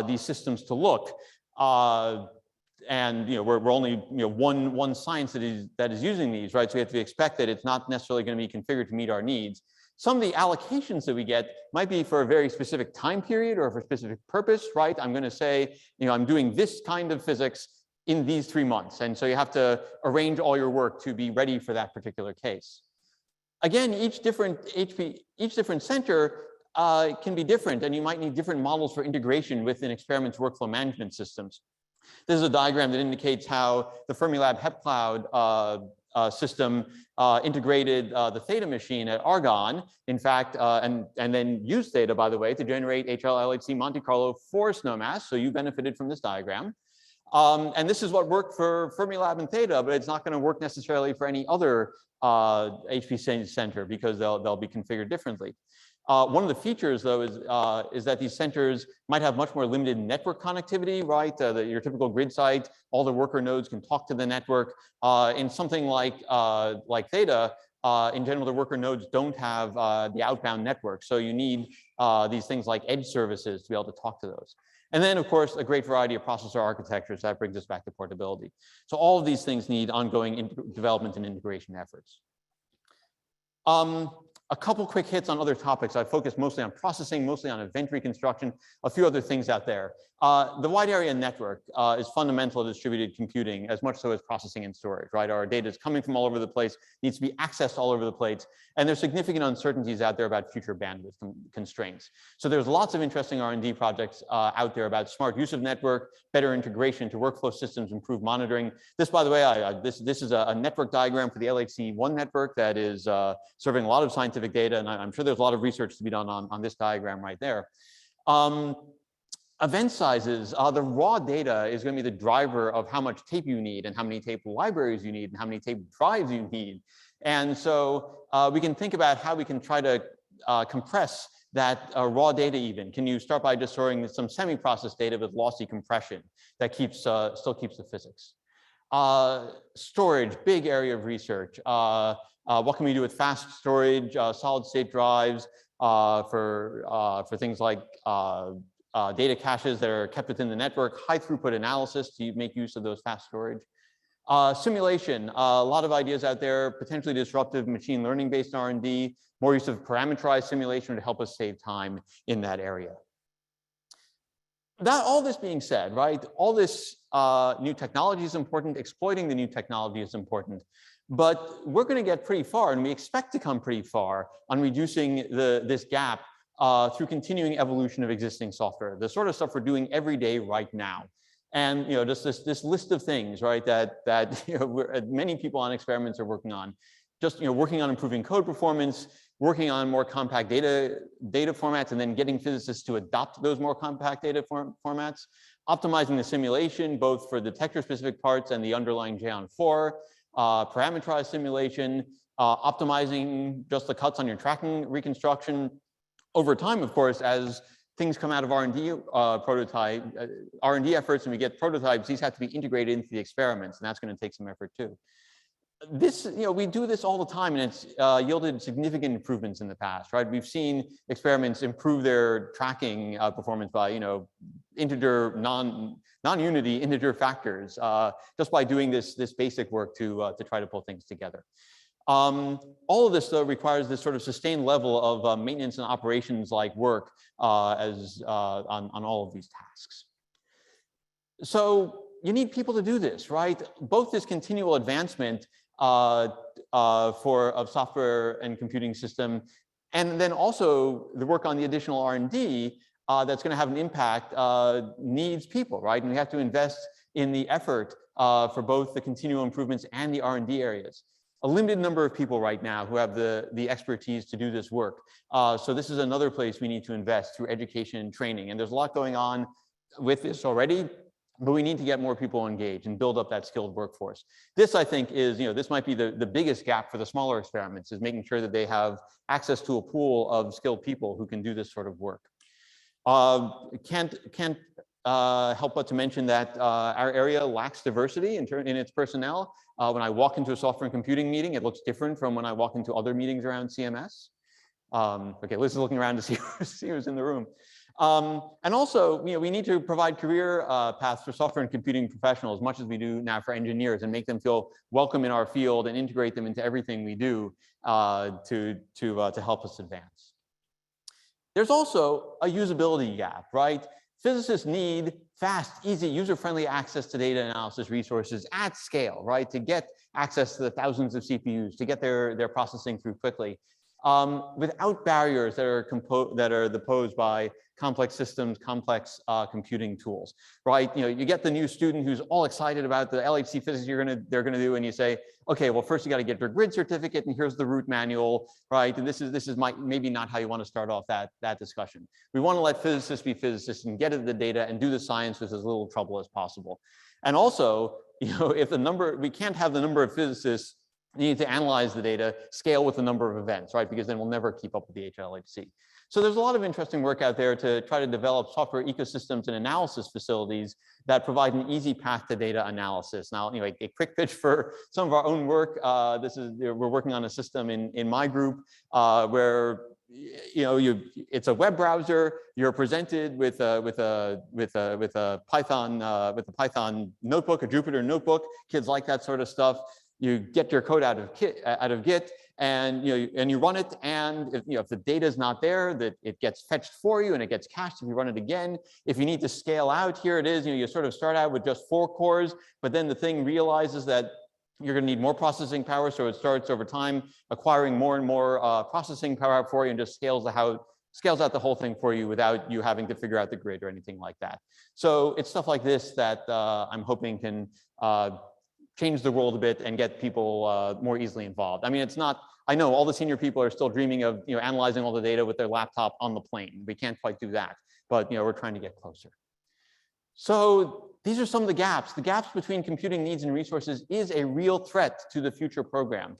these systems to look. And we're only one science that is using these, right? So we have to expect that it's not necessarily going to be configured to meet our needs. Some of the allocations that we get might be for a very specific time period or for a specific purpose, right? I'm going to say, I'm doing this kind of physics in these 3 months. And so you have to arrange all your work to be ready for that particular case. Again, each different center can be different, and you might need different models for integration within experiments workflow management systems. This is a diagram that indicates how the Fermilab HEP Cloud system integrated the Theta machine at Argonne, in fact, and then used Theta, by the way, to generate HL-LHC Monte Carlo for SNOMAS. So you benefited from this diagram. And this is what worked for Fermilab and Theta, but it's not going to work necessarily for any other HPC center because they'll be configured differently. One of the features, though, is that these centers might have much more limited network connectivity, right? Your typical grid site, all the worker nodes can talk to the network. In something like Theta, in general, the worker nodes don't have the outbound network. So you need these things like edge services to be able to talk to those. And then, of course, a great variety of processor architectures. That brings us back to portability. So all of these things need ongoing development and integration efforts. A couple quick hits on other topics. I focused mostly on processing, mostly on event reconstruction, a few other things out there. The wide area network is fundamental to distributed computing, as much so as processing and storage, right? Our data is coming from all over the place, needs to be accessed all over the place, and there's significant uncertainties out there about future bandwidth constraints. So there's lots of interesting R&D projects out there about smart use of network, better integration to workflow systems, improved monitoring. This, by the way, this is a network diagram for the LHC1 network that is serving a lot of scientific data, and I'm sure there's a lot of research to be done on this diagram right there. Event sizes, the raw data is going to be the driver of how much tape you need and how many tape libraries you need and how many tape drives you need. And so we can think about how we can try to compress that raw data even. Can you start by just storing some semi-processed data with lossy compression that keeps still keeps the physics? Storage, big area of research. What can we do with fast storage, solid state drives for things like data caches that are kept within the network, high throughput analysis to make use of those fast storage. Simulation, a lot of ideas out there, potentially disruptive machine learning based R&D, more use of parameterized simulation to help us save time in that area. All this being said, right, all this new technology is important, exploiting the new technology is important, but we're going to get pretty far, and we expect to come pretty far on reducing this gap through continuing evolution of existing software, the sort of stuff we're doing every day right now. And just this list of things, right, that many people on experiments are working on. Just working on improving code performance, working on more compact data formats, and then getting physicists to adopt those more compact data formats. Optimizing the simulation, both for detector-specific parts and the underlying JON4. Parameterized simulation, optimizing just the cuts on your tracking reconstruction. Over time, of course, as things come out of R&D R&D efforts and we get prototypes, these have to be integrated into the experiments, and that's going to take some effort too. This, we do this all the time, and it's yielded significant improvements in the past, right? We've seen experiments improve their tracking performance by, integer non-unity integer factors, just by doing this basic work to try to pull things together. All of this, though, requires this sort of sustained level of maintenance and operations like work on all of these tasks. So you need people to do this, right? Both this continual advancement of software and computing system, and then also the work on the additional R&D that's going to have an impact needs people, right? And we have to invest in the effort for both the continual improvements and the R&D areas. A limited number of people right now who have the expertise to do this work. So this is another place we need to invest through education and training. And there's a lot going on with this already, but we need to get more people engaged and build up that skilled workforce. This, I think, is, this might be the biggest gap for the smaller experiments, is making sure that they have access to a pool of skilled people who can do this sort of work. Can't help but to mention that our area lacks diversity in its personnel. When I walk into a software and computing meeting, it looks different from when I walk into other meetings around CMS. Okay, Liz is looking around to see who's in the room. And also, we need to provide career paths for software and computing professionals, much as we do now for engineers, and make them feel welcome in our field and integrate them into everything we do to help us advance. There's also a usability gap, right? Physicists need fast, easy, user-friendly access to data analysis resources at scale, right? To get access to the thousands of CPUs, to get their processing through quickly, without barriers that are posed by complex systems, complex computing tools, right? You get the new student who's all excited about the LHC physics they're gonna do, and you say, okay, well, first you got to get your grid certificate, and here's the root manual, right? And this is maybe not how you want to start off that discussion. We want to let physicists be physicists and get at the data and do the science with as little trouble as possible. And also, if we can't have the number of physicists need to analyze the data, scale with the number of events, right? Because then we'll never keep up with the HLHC. So there's a lot of interesting work out there to try to develop software ecosystems and analysis facilities that provide an easy path to data analysis. Now, a quick pitch for some of our own work. We're working on a system in my group where it's a web browser. You're presented with a Python notebook, a Jupyter notebook. Kids like that sort of stuff. you get your code out of Git, and you run it, and if the data is not there, that it gets fetched for you and it gets cached if you run it again. If you need to scale out, here it is. You sort of start out with just 4 cores, but then the thing realizes that you're going to need more processing power, so it starts over time acquiring more and more processing power for you, and just scales out the whole thing for you without you having to figure out the grid or anything like that. So it's stuff like this that I'm hoping can change the world a bit and get people more easily involved. I mean, it's not, I know all the senior people are still dreaming of analyzing all the data with their laptop on the plane. We can't quite do that, but we're trying to get closer. So these are some of the gaps. The gaps between computing needs and resources is a real threat to the future program.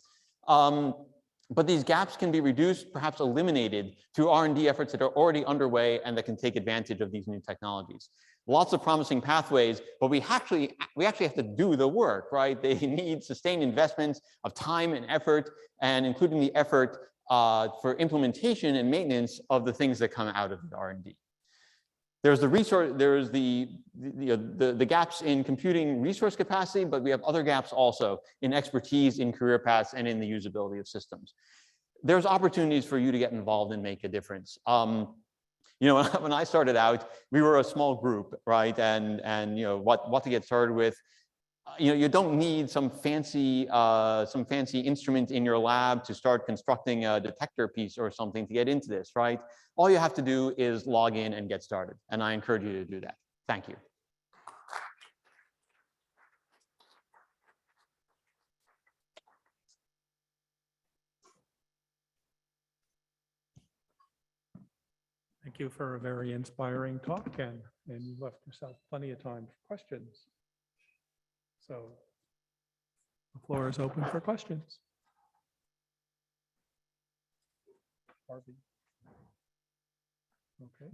But these gaps can be reduced, perhaps eliminated, through R&D efforts that are already underway and that can take advantage of these new technologies. Lots of promising pathways, but we actually have to do the work, right? They need sustained investments of time and effort, and including the effort for implementation and maintenance of the things that come out of the R&D. There's the resource, there's the gaps in computing resource capacity, but we have other gaps also in expertise, in career paths, and in the usability of systems. There's opportunities for you to get involved and make a difference. When I started out, we were a small group, right? And what to get started with. You don't need some fancy instrument in your lab to start constructing a detector piece or something to get into this, right? All you have to do is log in and get started. And I encourage you to do that. Thank you. Thank you for a very inspiring talk, Ken, and you left yourself plenty of time for questions. So the floor is open for questions. Harvey. Okay.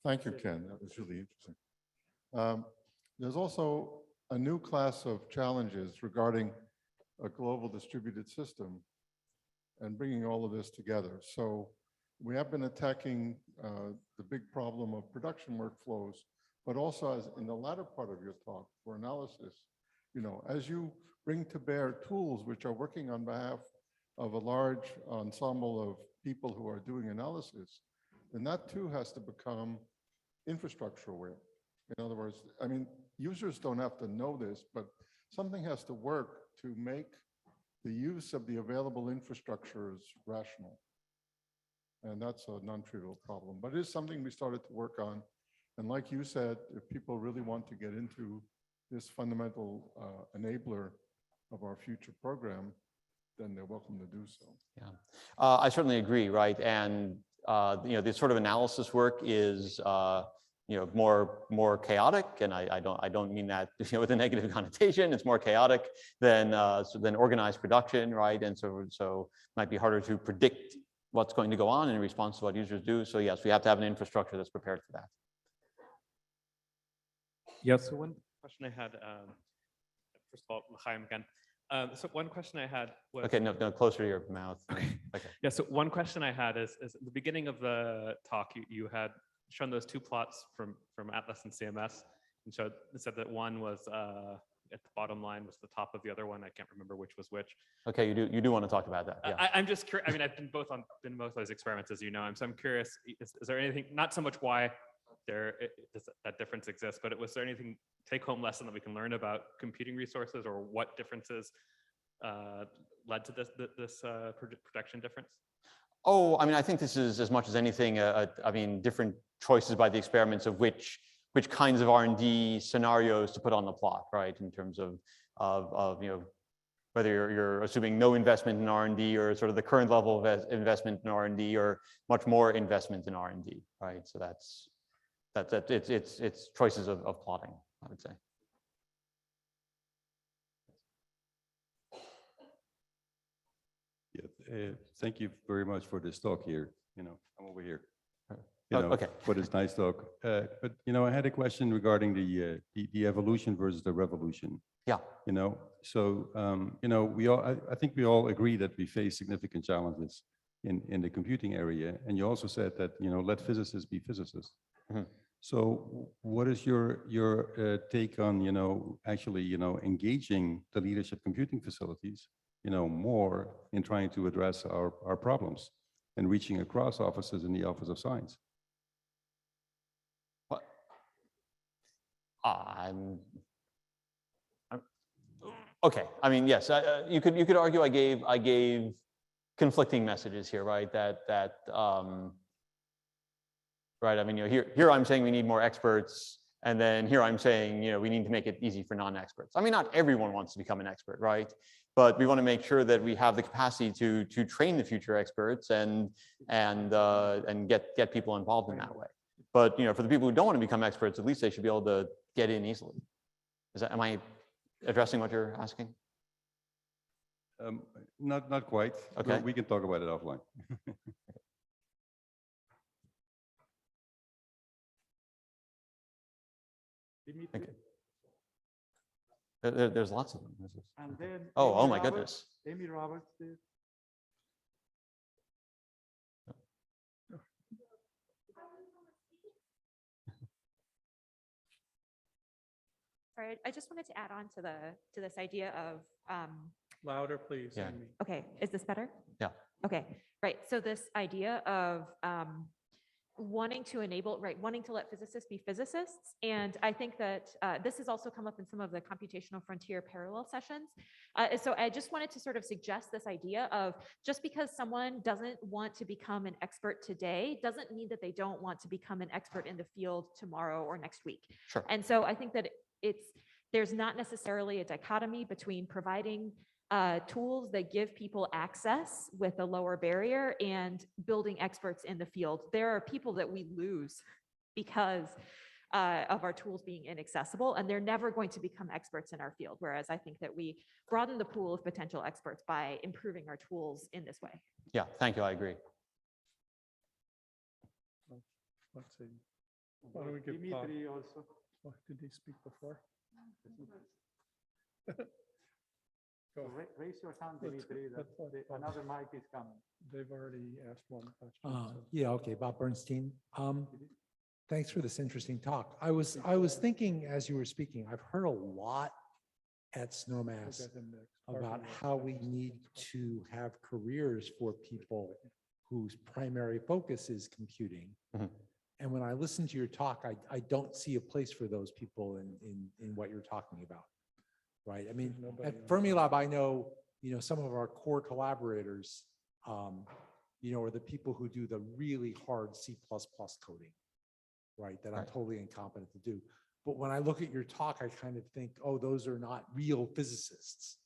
Thank you, Ken. That was really interesting. There's also a new class of challenges regarding a global distributed system and bringing all of this together. So we have been attacking the big problem of production workflows, but also as in the latter part of your talk for analysis, as you bring to bear tools which are working on behalf of a large ensemble of people who are doing analysis, then that too has to become infrastructure aware. In other words, I mean, users don't have to know this, but something has to work to make the use of the available infrastructures rational. And that's a non-trivial problem, but it is something we started to work on. And like you said, if people really want to get into this fundamental enabler of our future program, then they're welcome to do so. Yeah, I certainly agree, right? And this sort of analysis work is more chaotic, and I don't mean that with a negative connotation. It's more chaotic than organized production, right? And so it might be harder to predict what's going to go on in response to what users do. So yes, we have to have an infrastructure that's prepared for that. Yes. So one question I had, first of all, Chaim again. So one question I had was— Okay, no, closer to your mouth. Okay. Yeah, so one question I had is at the beginning of the talk, you had shown those 2 plots from Atlas and CMS, and said that one was at the bottom line was the top of the other one. I can't remember which was which. Okay, you do want to talk about that. Yeah. I'm just curious. I mean, I've been both of those experiments, as you know. So I'm curious, is there anything, not so much why that difference exists, but was there anything take-home lesson that we can learn about computing resources, or what differences led to this protection difference? Oh, I mean, I think this is, as much as anything, I mean, different choices by the experiments of which kinds of R&D scenarios to put on the plot, right? In terms of whether you're assuming no investment in R&D, or sort of the current level of investment in R&D, or much more investment in R&D, right? So it's choices of plotting, I would say. Yeah, thank you very much for this talk here. I'm over here. Okay. For this nice talk. But I had a question regarding the evolution versus the revolution. Yeah. So I think we all agree that we face significant challenges in the computing area. And you also said that let physicists be physicists. Mm-hmm. So what is your take on, actually, engaging the leadership computing facilities, more in trying to address our problems and reaching across offices in the Office of Science? Okay. I mean, yes, you could argue I gave conflicting messages here, right? Right. I mean, here I'm saying we need more experts, and then here I'm saying, we need to make it easy for non-experts. I mean, not everyone wants to become an expert, right? But we want to make sure that we have the capacity to train the future experts and get people involved in that way. But for the people who don't want to become experts, at least they should be able to get in easily. Am I addressing what you're asking? Not quite. Okay. We can talk about it offline. Dimitri, There's lots of them. and then. Oh Amy my Roberts- goodness. Amy Roberts did. Sorry, I just wanted to add on to this idea of, Louder, please, Yeah. Amy. okay, is this better? Yeah. Okay, right. So this idea of wanting to enable, right, wanting to let physicists be physicists. And I think that this has also come up in some of the computational frontier parallel sessions. So I just wanted to sort of suggest this idea of just because someone doesn't want to become an expert today doesn't mean that they don't want to become an expert in the field tomorrow or next week. Sure. And so I think that there's not necessarily a dichotomy between providing tools that give people access with a lower barrier and building experts in the field. There are people that we lose because of our tools being inaccessible, and they're never going to become experts in our field. Whereas I think that we broaden the pool of potential experts by improving our tools in this way. Yeah, thank you. I agree. Let's see. Why don't we give Bob? Dimitri also. Oh, did he speak before? So Go. raise your hand, Let's- Dimitri. let's let Bob- Another mic is coming. They've already asked one question. so- Yeah, okay, Bob Bernstein. Thanks for this interesting talk. I was thinking as you were speaking, I've heard a lot at We'll Snowmass get him next. about Parking lot. how we need to have careers for people whose primary focus is computing. Mhm. And when I listen to your talk, I don't see a place for those people in what you're talking about. Right? I mean, There's nobody at in- Fermilab, I know, some of our core collaborators, are the people who do the really hard C++ coding, right? That I'm Right. totally incompetent to do. But when I look at your talk, I kind of think, oh, those are not real physicists.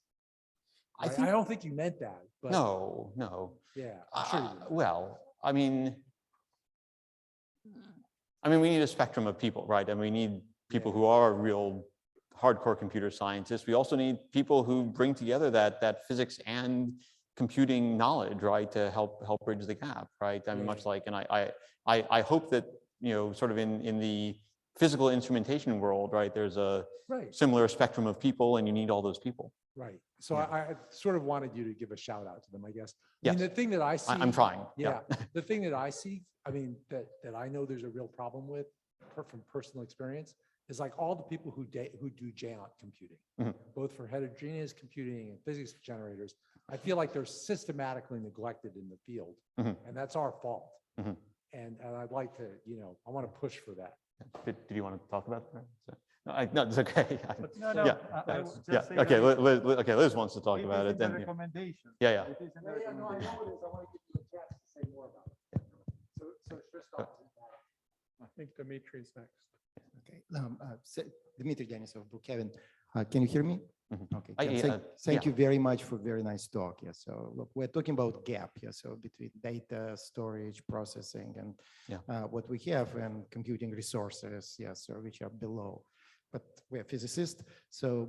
I Right? think I don't think you meant that, but no. yeah, I'm sure you didn't. Well, I mean, we need a spectrum of people, right? And we need people who are real hardcore computer scientists. We also need people who bring together that physics and computing knowledge, right, to help bridge the gap, right? I mean, much like, and I hope that sort of in the physical instrumentation world, right, there's a Right, similar spectrum of people, and you need all those people. right. So Yeah. I sort of wanted you to give a shout out to them, I guess. I Yes. mean, the thing that I see. I'm trying. Yeah, the thing that I see, I mean, that I know there's a real problem with from personal experience is like all the people who do GEONT computing, Mhm. both for heterogeneous computing and physics generators. I feel like they're systematically neglected in the field, Mhm. and that's our fault. Mhm. And I'd like to, I want to push for that. Did you want to talk about that? No, it's okay. No, Yeah. I would just Yeah, say okay, that Liz wants to talk it about is it, in the then, yeah. recommendation. Yeah. It is in the recommendation. it is. I want to give you a chance to say more about it. So Christoph. I think Dimitri's next. Okay. Dmitry Denisov, Brookhaven. Can you hear me? Mhm. Okay. I- Ken, yeah, thank you very much for very nice talk. Yeah. So look, we're talking about gap. Yeah. So between data storage, processing, and Yeah. what we have and computing resources. Yeah. So which are below. But we're physicists. So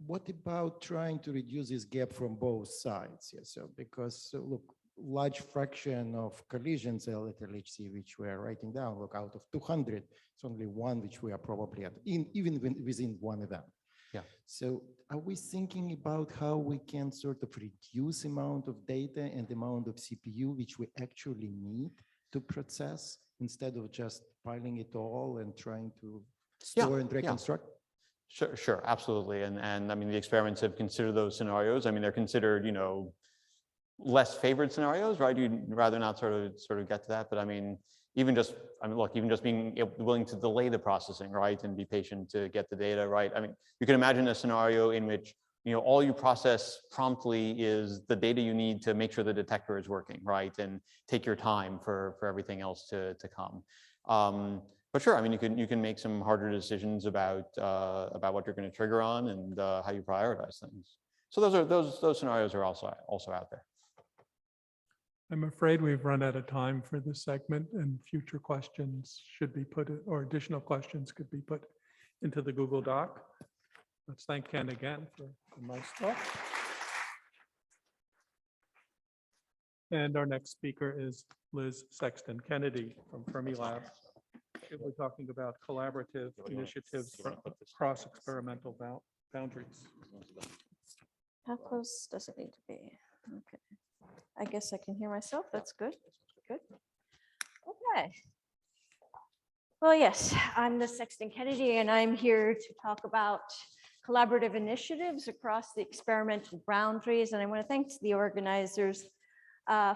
what about trying to reduce this gap from both sides? Yeah. So because look, large fraction of collisions at LHC, which we're writing down, look, out of 200, it's only one which we are probably at, even within one event. Yeah. So are we thinking about how we can sort of reduce amount of data and amount of CPU which we actually need to process instead of just piling it all and trying to Yeah, store and yeah. reconstruct? Sure, absolutely. And I mean, the experiments have considered those scenarios. I mean, they're considered, you know, less favored scenarios, right? You'd rather not sort of get to that. But I mean, even just being willing to delay the processing, right? And be patient to get the data, right? I mean, you can imagine a scenario in which, you know, all you process promptly is the data you need to make sure the detector is working, right? And take your time for everything else to come. But sure, I mean, you can make some harder decisions about what you're going to trigger on and how you prioritize things. So those scenarios are also out there. I'm afraid we've run out of time for this segment, and future questions should be put, or additional questions could be put into the Google Doc. Let's thank Ken again for a nice talk. And our next speaker is Liz Sexton Kennedy from Fermilab. We're talking about collaborative initiatives across experimental boundaries. How close does it need to be? Okay. I guess I can hear myself. That's good. Good. Okay. Well, yes, I'm Liz Sexton Kennedy, and I'm here to talk about collaborative initiatives across the experimental boundaries. And I want to thank the organizers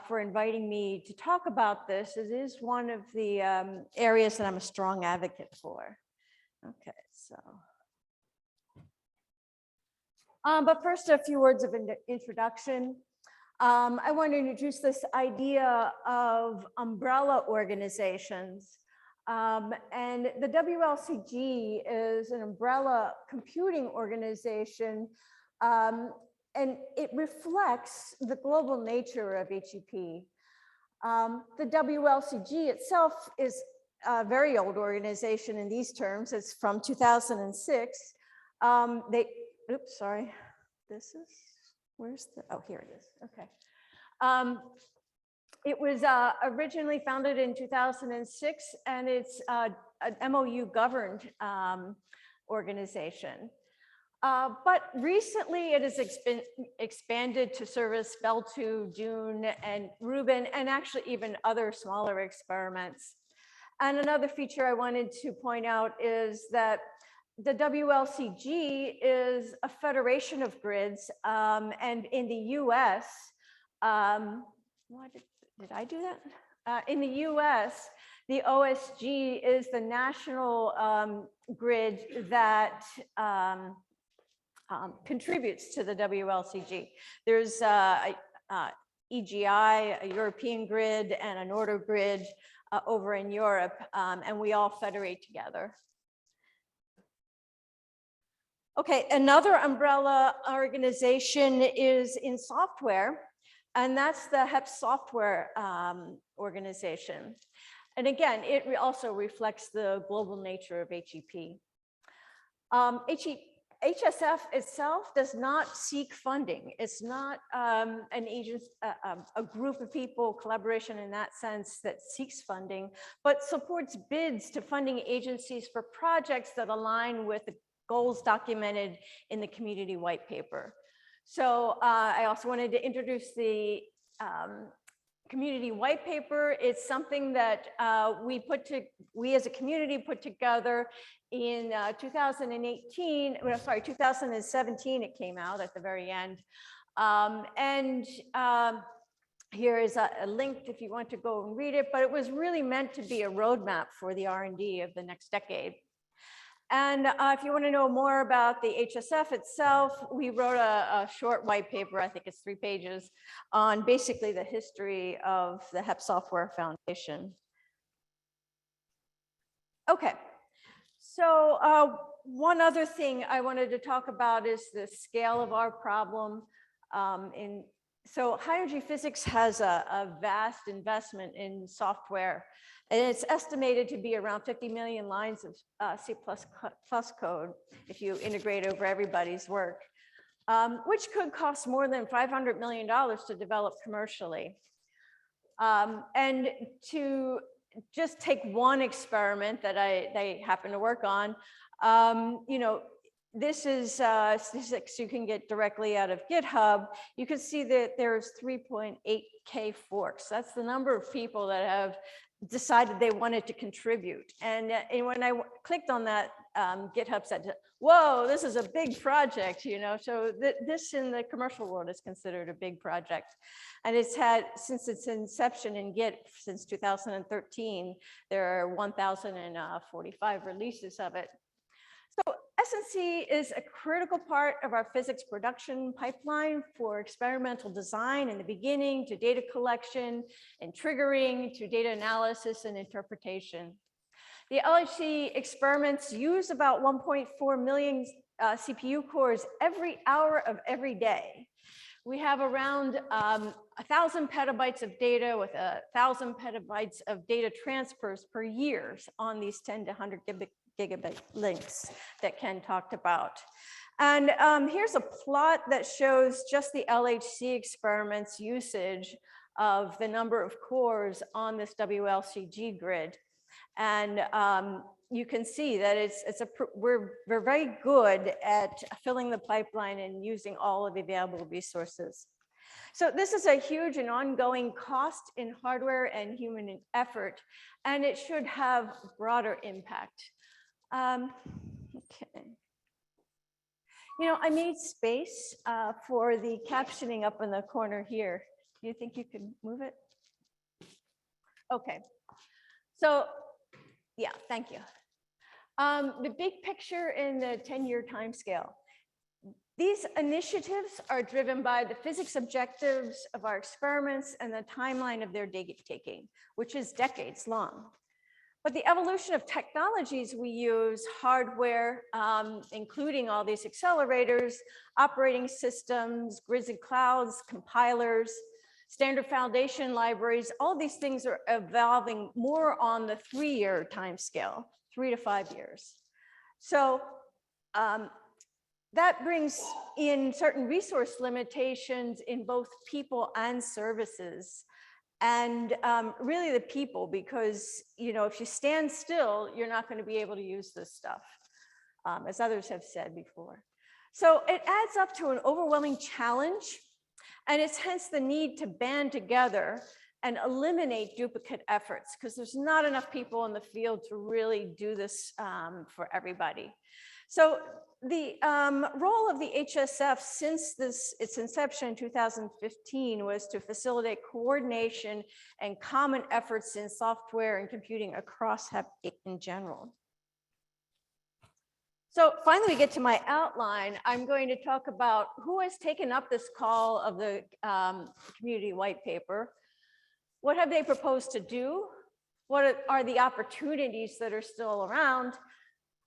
for inviting me to talk about this. It is one of the areas that I'm a strong advocate for. Okay, so. But first, a few words of introduction. I want to introduce this idea of umbrella organizations. And the WLCG is an umbrella computing organization, and it reflects the global nature of HEP. The WLCG itself is a very old organization in these terms. It's from 2006. Oops, sorry. This is, where's the, oh, here it is. Okay. It was originally founded in 2006, and it's an MOU governed organization. But recently it has expanded to service Bell2, Dune, and Rubin, and actually even other smaller experiments. And another feature I wanted to point out is that the WLCG is a federation of grids, and in the US, did I do that? In the US, the OSG is the national grid that contributes to the WLCG. There's EGI, a European grid, and an order grid over in Europe, and we all federate together. Okay, another umbrella organization is in software, and that's the HEP software organization. And again, it also reflects the global nature of HEP. HSF itself does not seek funding. It's not an agent, a group of people, collaboration in that sense that seeks funding, but supports bids to funding agencies for projects that align with the goals documented in the community white paper. So I also wanted to introduce the community white paper. It's something that we as a community put together in 2017. It came out at the very end. Here is a link if you want to go and read it, but it was really meant to be a roadmap for the R&D of the next decade. And if you want to know more about the HSF itself, we wrote a short white paper, I think it's 3 pages, on basically the history of the HEP Software Foundation. Okay, so one other thing I wanted to talk about is the scale of our problem. So high energy physics has a vast investment in software, and it's estimated to be around 50 million lines of C++ code if you integrate over everybody's work, which could cost more than $500 million to develop commercially. And to just take one experiment that they happen to work on, you know, this is statistics you can get directly out of GitHub. You can see that there's 3.8K forks. That's the number of people that have decided they wanted to contribute. And when I clicked on that, GitHub said, whoa, this is a big project, you know, so this in the commercial world is considered a big project. And it's had, since its inception in Git, since 2013, there are 1,045 releases of it. So S&C is a critical part of our physics production pipeline for experimental design in the beginning to data collection and triggering to data analysis and interpretation. The LHC experiments use about 1.4 million CPU cores every hour of every day. We have around 1,000 petabytes of data with 1,000 petabytes of data transfers per year on these 10 to 100 gigabit links that Ken talked about. And here's a plot that shows just the LHC experiments usage of the number of cores on this WLCG grid. And you can see that we're very good at filling the pipeline and using all of the available resources. So this is a huge and ongoing cost in hardware and human effort, and it should have broader impact. Okay. You know, I made space for the captioning up in the corner here. Do you think you could move it? Okay. So, yeah, thank you. The big picture in the 10-year timescale. These initiatives are driven by the physics objectives of our experiments and the timeline of their data taking, which is decades long. But the evolution of technologies we use, hardware, including all these accelerators, operating systems, grids and clouds, compilers, standard foundation libraries, all these things are evolving more on the 3-year timescale, 3 to 5 years. So that brings in certain resource limitations in both people and services. And really the people, because, you know, if you stand still, you're not going to be able to use this stuff, as others have said before. So it adds up to an overwhelming challenge, and it's hence the need to band together and eliminate duplicate efforts, because there's not enough people in the field to really do this for everybody. So the role of the HSF since its inception in 2015 was to facilitate coordination and common efforts in software and computing across HEP in general. So finally, we get to my outline. I'm going to talk about who has taken up this call of the community white paper. What have they proposed to do? What are the opportunities that are still around?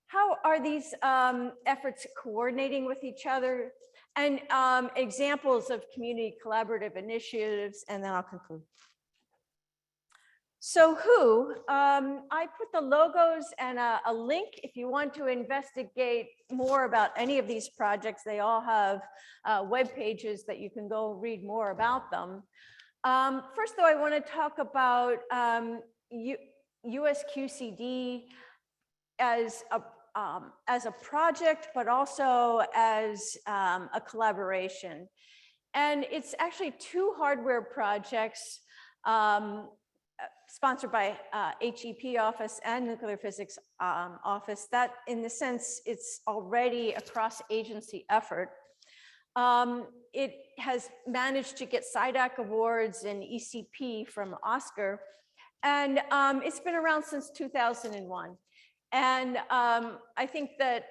How are these efforts coordinating with each other? And examples of community collaborative initiatives, and then I'll conclude. So who? I put the logos and a link if you want to investigate more about any of these projects. They all have web pages that you can go read more about them. First, though, I want to talk about USQCD as a project, but also as a collaboration. And it's actually 2 hardware projects sponsored by HEP office and nuclear physics office that, in the sense, it's already a cross-agency effort. It has managed to get SIDAC awards and ECP from Oscar, and it's been around since 2001. And I think that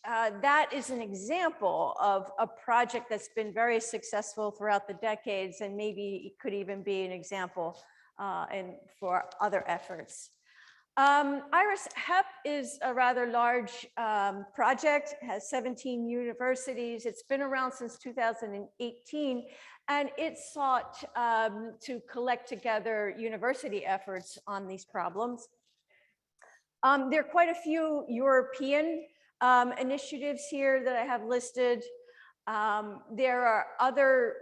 that is an example of a project that's been very successful throughout the decades, and maybe it could even be an example for other efforts. IRIS HEP is a rather large project, has 17 universities. It's been around since 2018, and it sought to collect together university efforts on these problems. There are quite a few European initiatives here that I have listed. There are other,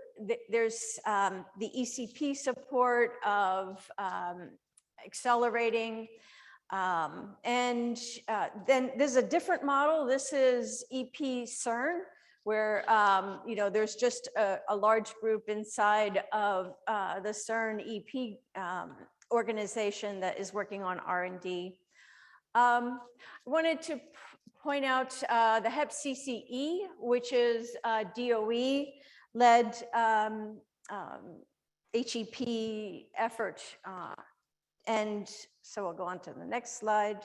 there's the ECP support of accelerating. And then there's a different model. This is EP CERN, where you know, there's just a large group inside of the CERN EP organization that is working on R&D. Wanted to point out the HEP CCE, which is DOE-led HEP effort. And so I'll go on to the next slide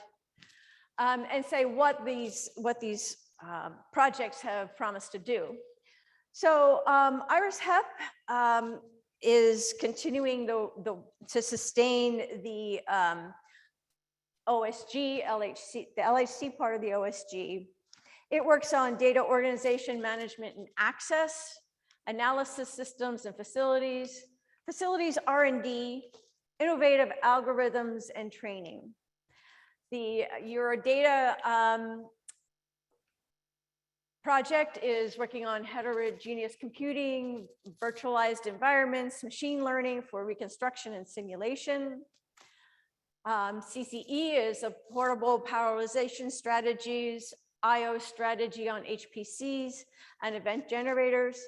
and say what these projects have promised to do. So IRIS HEP is continuing to sustain the OSG, LHC, the LHC part of the OSG. It works on data organization, management, and access, analysis systems and facilities, R&D, innovative algorithms, and training. The Eurodata project is working on heterogeneous computing, virtualized environments, machine learning for reconstruction and simulation. CCE is a portable parallelization strategies, IO strategy on HPCs and event generators.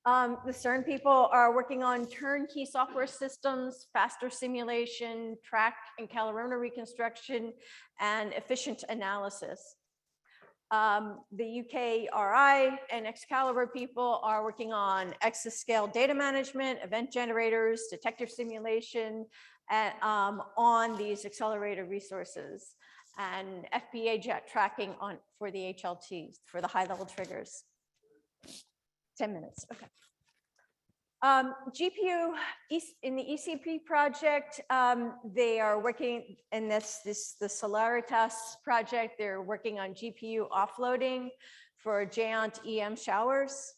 The CERN people are working on turnkey software systems, faster simulation, track and calorimeter reconstruction, and efficient analysis. The UKRI and Excalibur people are working on exascale data management, event generators, detector simulation, and, on these accelerator resources, and FPA jet tracking on for the HLTs, for the high-level triggers. 10 minutes, okay. GPU in the ECP project, they are working, and that's the Solaritas project. They're working on GPU offloading for Giant EM showers.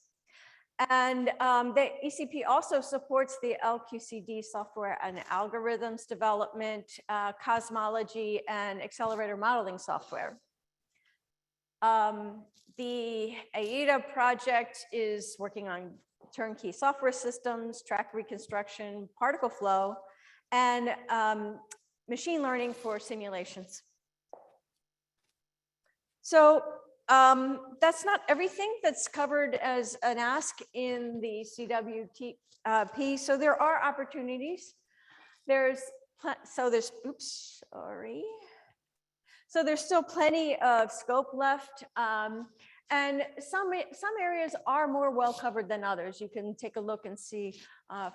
And the ECP also supports the LQCD software and algorithms development, cosmology, and accelerator modeling software. The AIDA project is working on turnkey software systems, track reconstruction, particle flow, and machine learning for simulations. So that's not everything that's covered as an ask in the CWP. So there are opportunities. So there's still plenty of scope left. And some areas are more well covered than others. You can take a look and see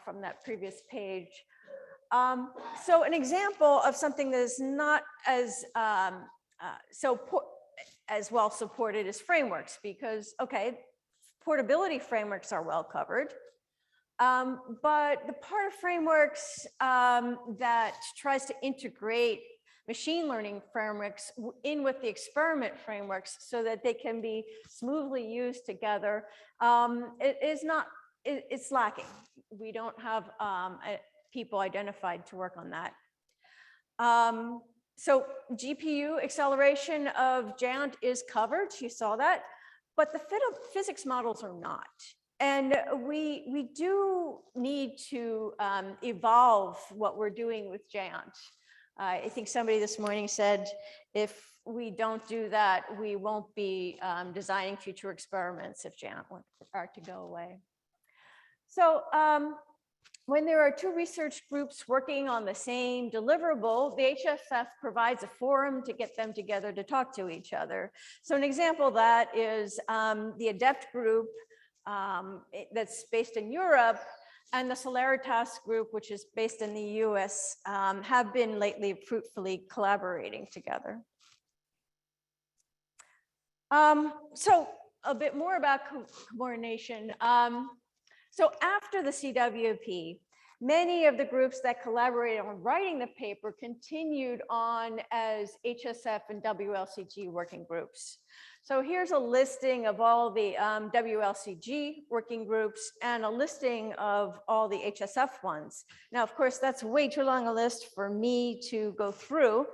from that previous page. So an example of something that is not as as well supported is frameworks, because okay, portability frameworks are well covered. But the part of frameworks that tries to integrate machine learning frameworks in with the experiment frameworks so that they can be smoothly used together, it's lacking. We don't have people identified to work on that. So GPU acceleration of Giant is covered, you saw that, but the physics models are not. And we do need to evolve what we're doing with Giant. I think somebody this morning said, if we don't do that, we won't be designing future experiments if Giant are to go away. So when there are two research groups working on the same deliverable, the HSF provides a forum to get them together to talk to each other. So an example of that is the ADEPT group that's based in Europe, and the Solaritas group, which is based in the US, have been lately fruitfully collaborating together. So a bit more about coordination. So after the CWP, many of the groups that collaborated on writing the paper continued on as HSF and WLCG working groups. So here's a listing of all the WLCG working groups and a listing of all the HSF ones. Now, of course, that's way too long a list for me to go through.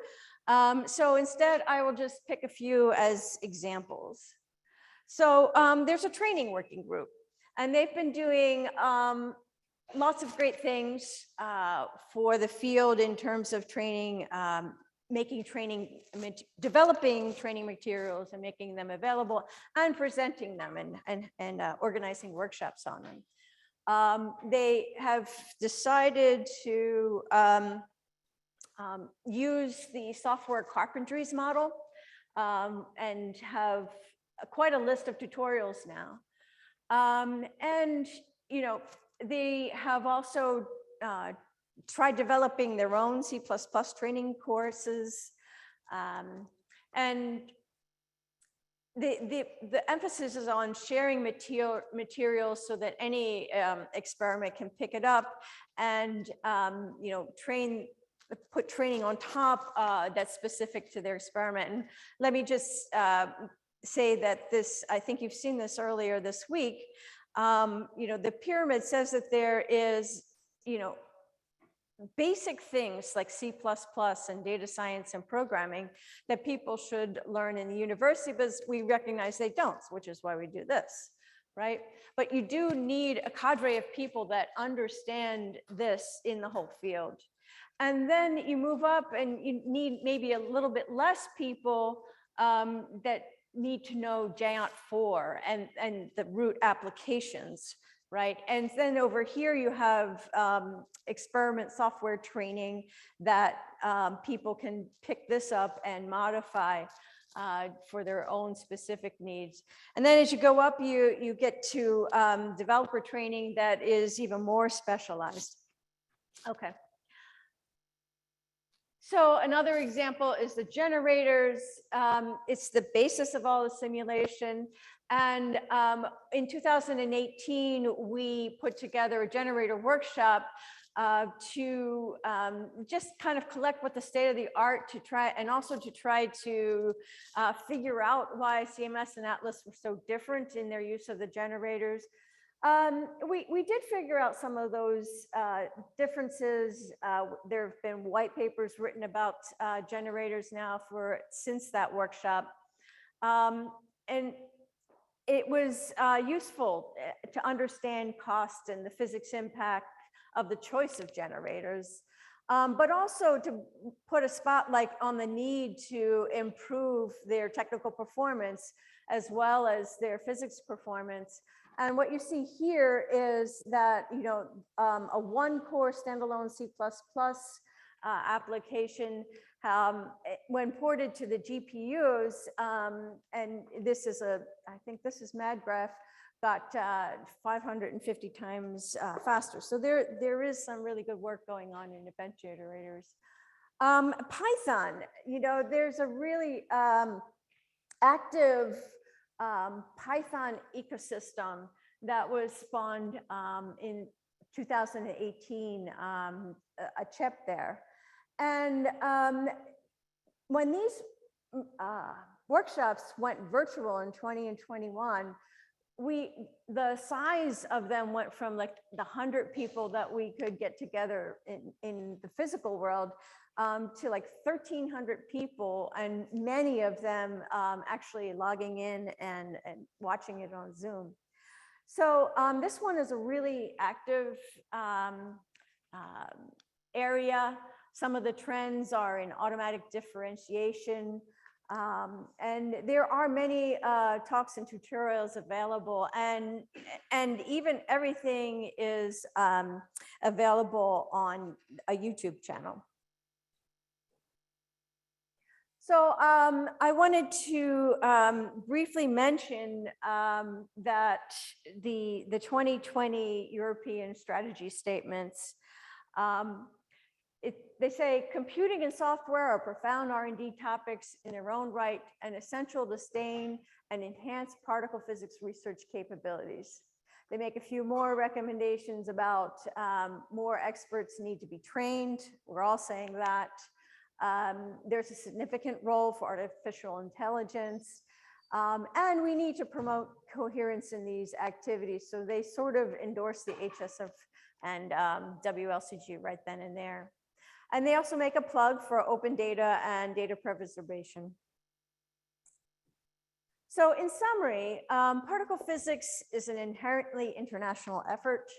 So instead, I will just pick a few as examples. So there's a training working group, and they've been doing lots of great things for the field in terms of training, developing training materials and making them available and presenting them and organizing workshops on them. They have decided to use the software carpentries model and have quite a list of tutorials now. And, you know, they have also tried developing their own C++ training courses. And the emphasis is on sharing materials so that any experiment can pick it up and, you know, put training on top that's specific to their experiment. And let me just say that this, I think you've seen this earlier this week, you know, the pyramid says that there is, you know, basic things like C++ and data science and programming that people should learn in the university, but we recognize they don't, which is why we do this, right? But you do need a cadre of people that understand this in the whole field. And then you move up and you need maybe a little bit less people that need to know JANT4 and the root applications, right? And then over here you have experiment software training that people can pick this up and modify for their own specific needs. And then as you go up, you get to developer training that is even more specialized. Okay. So another example is the generators. It's the basis of all the simulation. And in 2018, we put together a generator workshop to just kind of collect what the state of the art to try, and also to try to figure out why CMS and Atlas were so different in their use of the generators. We did figure out some of those differences. There have been white papers written about generators now since that workshop. And it was useful to understand cost and the physics impact of the choice of generators, but also to put a spotlight on the need to improve their technical performance as well as their physics performance. And what you see here is that, you know, a one-core standalone C++ application, when ported to the GPUs, and this is I think this is MadGraph, got 550 times faster. So there is some really good work going on in event generators. Python, you know, there's a really active Python ecosystem that was spawned in 2018, a chip there. And when these workshops went virtual in 20 and 21, the size of them went from like the 100 people that we could get together in the physical world to like 1,300 people, and many of them actually logging in and watching it on Zoom. So this one is a really active area. Some of the trends are in automatic differentiation. And there are many talks and tutorials available, and even everything is available on a YouTube channel. So I wanted to briefly mention that the 2020 European strategy statements, they say computing and software are profound R&D topics in their own right and essential to sustain and enhance particle physics research capabilities. They make a few more recommendations about more experts need to be trained. We're all saying that. There's a significant role for artificial intelligence, and we need to promote coherence in these activities. So they sort of endorse the HSF and WLCG right then and there. And they also make a plug for open data and data preservation. So in summary, particle physics is an inherently international effort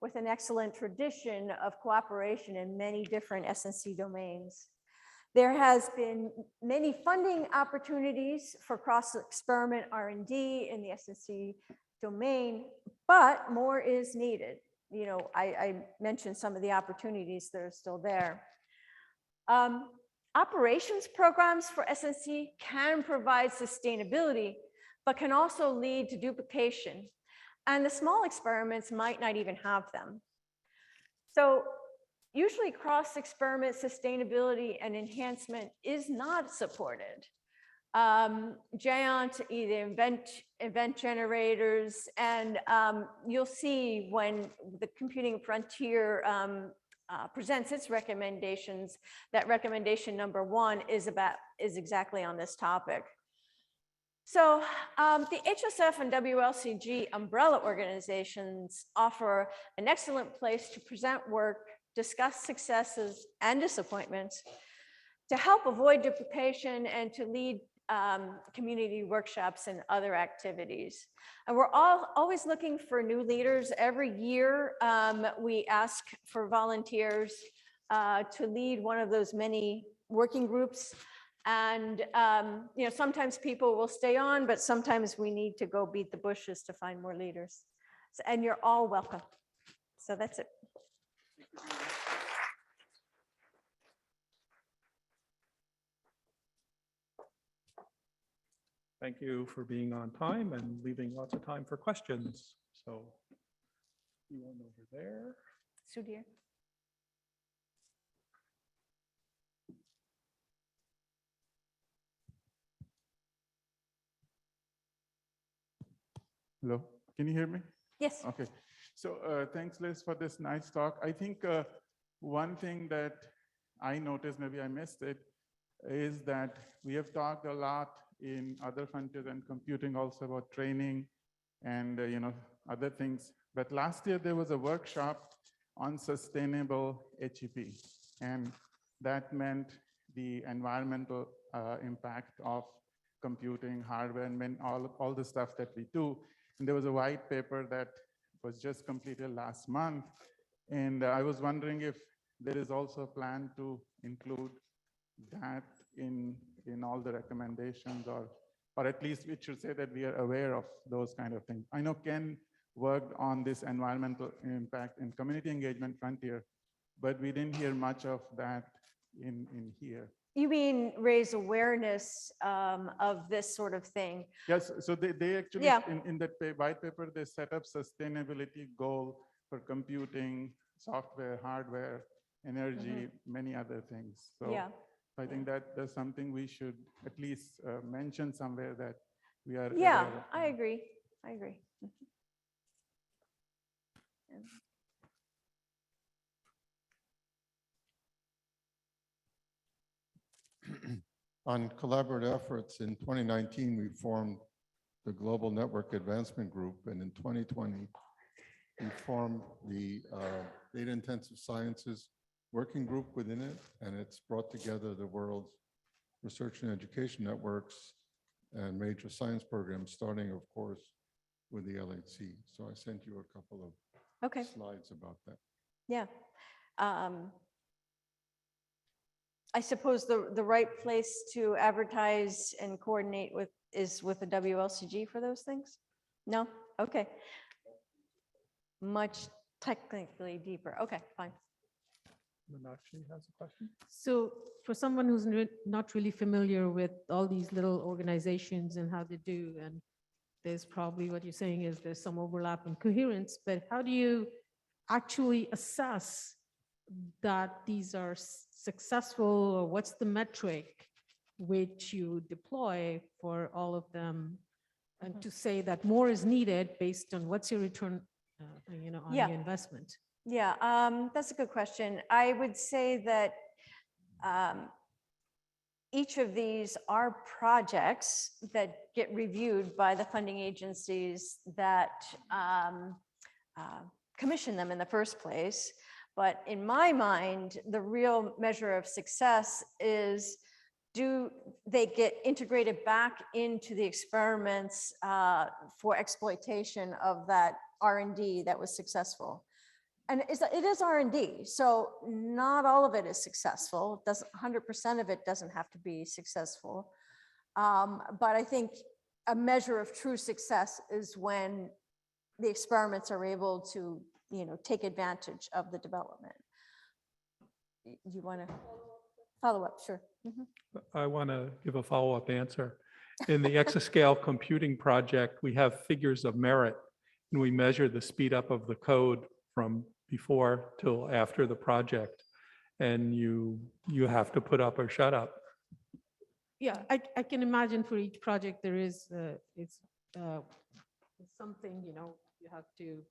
with an excellent tradition of cooperation in many different S&C domains. There has been many funding opportunities for cross-experiment R&D in the S&C domain, but more is needed. I mentioned some of the opportunities that are still there. Operations programs for SNC can provide sustainability, but can also lead to duplication. And the small experiments might not even have them. So usually cross-experiment sustainability and enhancement is not supported. Giant either event generators, and you'll see when the Computing Frontier presents its recommendations, that recommendation number 1 is exactly on this topic. So the HSF and WLCG umbrella organizations offer an excellent place to present work, discuss successes and disappointments, to help avoid duplication and to lead community workshops and other activities. And we're always looking for new leaders. Every year, we ask for volunteers to lead one of those many working groups. And sometimes people will stay on, but sometimes we need to go beat the bushes to find more leaders. And you're all welcome. So that's it. Thank you for being on time and leaving lots of time for questions. So you one over there. Sudhir. Hello, can you hear me? Yes. Okay, so thanks Liz for this nice talk. I think one thing that I noticed, maybe I missed it, is that we have talked a lot in other frontiers and computing also about training and other things. But last year there was a workshop on sustainable HEP, and that meant the environmental impact of computing, hardware, and all the stuff that we do. And there was a white paper that was just completed last month. And I was wondering if there is also a plan to include that in all the recommendations, or at least it should say that we are aware of those kind of things. I know Ken worked on this environmental impact and community engagement frontier, but we didn't hear much of that in here. You mean raise awareness of this sort of thing? Yes, so they actually, Yeah. in that white paper, they set up sustainability goal for computing, software, hardware, energy, many other things. So Yeah. I think that there's something we should at least mention somewhere that we are. Yeah, aware of. I agree. I agree. On collaborative efforts, in 2019, we formed the Global Network Advancement Group, and in 2020, we formed the Data Intensive Sciences Working Group within it, and it's brought together the world's research and education networks and major science programs, starting, of course, with the LHC. So I sent you a couple of slides about that. Yeah. I suppose the right place to advertise and coordinate with is with the WLCG for those things? No? Okay. Much technically deeper. Okay, fine. Meenakshi has a question. So for someone who's not really familiar with all these little organizations and how they do, and there's probably what you're saying is there's some overlap and coherence, but how do you actually assess that these are successful, or what's the metric which you deploy for all of them, and to say that more is needed based on what's your return on your investment? Yeah, that's a good question. I would say that each of these are projects that get reviewed by the funding agencies that commission them in the first place. But in my mind, the real measure of success is, do they get integrated back into the experiments for exploitation of that R&D that was successful? And it is R&D, so not all of it is successful. 100% of it doesn't have to be successful. But I think a measure of true success is when the experiments are able to take advantage of the development. You want to follow up? Sure. Mhm. I want to give a follow-up answer. In the exascale computing project, we have figures of merit, and we measure the speed up of the code from before till after the project. And you have to put up or shut up. Yeah, I can imagine for each project there is, it's something, you have to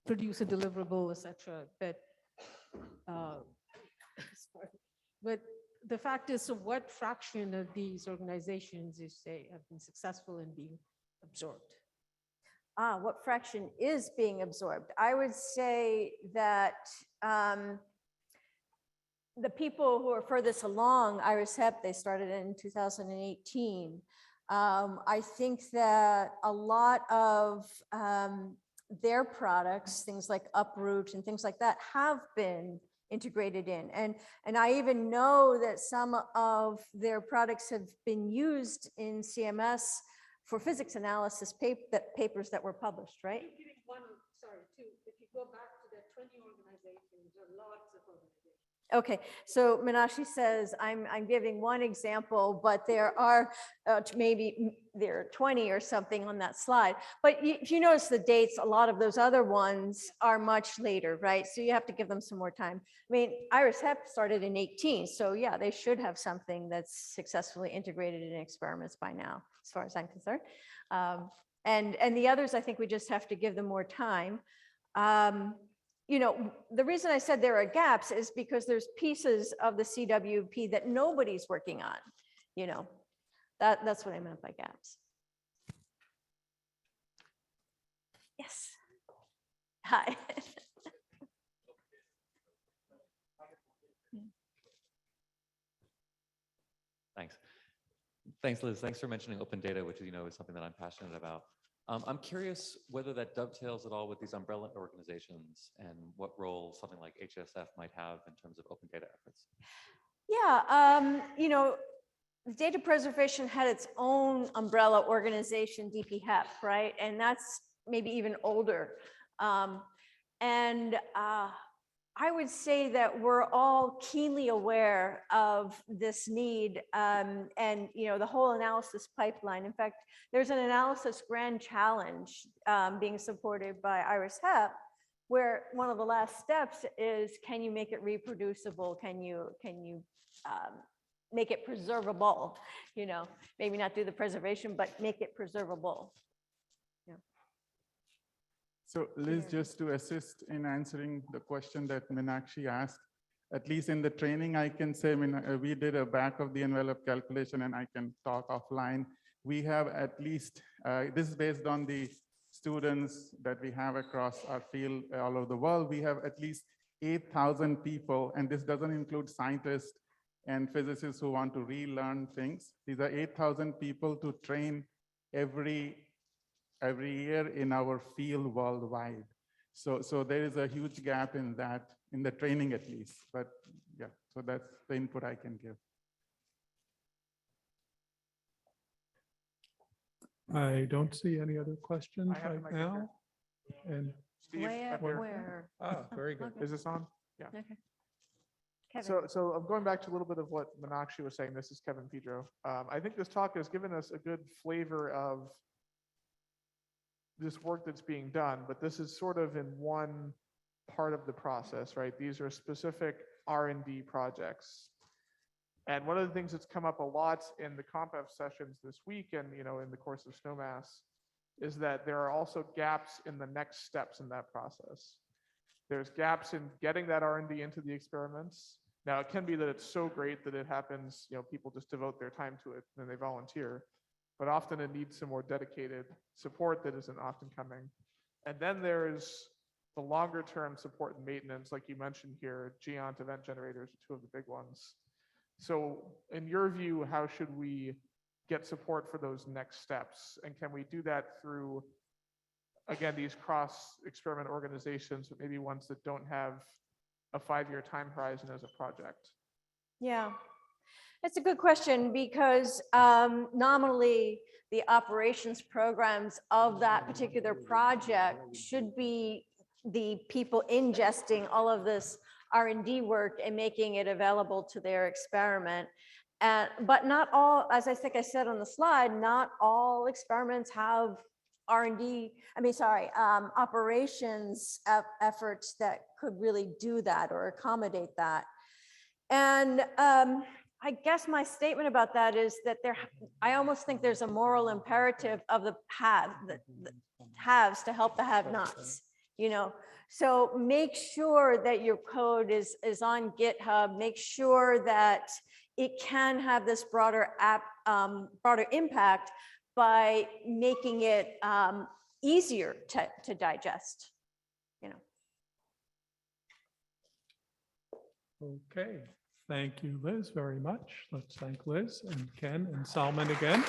produce a deliverable, etc. But, sorry. But the fact is, so what fraction of these organizations you say have been successful in being absorbed? What fraction is being absorbed? I would say that the people who are furthest along, HEP, they started in 2018. I think that a lot of their products, things like Uproot and things like that, have been integrated in. And I even know that some of their products have been used in CMS for physics analysis papers that were published, right? I'm giving one, sorry, two. If you go back to the 20 organizations, there are lots of organizations. Okay, so Meenakshi says, I'm giving one example, but there are maybe there are 20 or something on that slide. But if you notice the dates, a lot of those other ones are much later, right? So you have to give them some more time. I mean, HEP started in 18, so yeah, they should have something that's successfully integrated in experiments by now, as far as I'm concerned. And the others, I think we just have to give them more time. The reason I said there are gaps is because there's pieces of the CWP that nobody's working on, that's what I meant by gaps. Yes. Hi. Thanks, Liz. Thanks for mentioning open data, which is something that I'm passionate about. I'm curious whether that dovetails at all with these umbrella organizations and what role something like HSF might have in terms of open data efforts. Yeah, data preservation had its own umbrella organization, DPHEP, right? And that's maybe even older. I would say that we're all keenly aware of this need and the whole analysis pipeline. In fact, there's an analysis grand challenge being supported by HEP, where one of the last steps is, can you make it reproducible? Can you make it preservable? Maybe not do the preservation, but make it preservable. So Liz, just to assist in answering the question that Meenakshi asked, at least in the training, I can say, we did a back of the envelope calculation, and I can talk offline. We have at least, this is based on the students that we have across our field all over the world. We have at least 8,000 people, and this doesn't include scientists and physicists who want to relearn things. These are 8,000 people to train every year in our field worldwide. So there is a huge gap in that, in the training at least. But yeah, so that's the input I can give. I don't see any other questions I have right my now. And Steve, up here. Where? very good. Is this on? Yeah. Okay. Kevin. So I'm going back to a little bit of what Meenakshi was saying. This is Kevin Pedro. I think this talk has given us a good flavor of this work that's being done, but this is sort of in one part of the process, right? These are specific R&D projects. And one of the things that's come up a lot in the CompF sessions this week and in the course of Snowmass is that there are also gaps in the next steps in that process. There's gaps in getting that R&D into the experiments. Now, it can be that it's so great that it happens, people just devote their time to it and they volunteer, but often it needs some more dedicated support that isn't often coming. And then there's the longer term support and maintenance, like you mentioned here, Geont event generators are two of the big ones. So in your view, how should we get support for those next steps? And can we do that through, again, these cross experiment organizations, but maybe ones that don't have a 5-year time horizon as a project? Yeah, that's a good question because nominally the operations programs of that particular project should be the people ingesting all of this R&D work and making it available to their experiment. But not all, as I think I said on the slide, not all experiments have operations efforts that could really do that or accommodate that. And I guess my statement about that is that I almost think there's a moral imperative of the haves to help the have-nots, you know. So make sure that your code is on GitHub. Make sure that it can have this broader impact by making it easier to digest, you know. Okay, thank you, Liz, very much. Let's thank Liz and Ken and Salman again.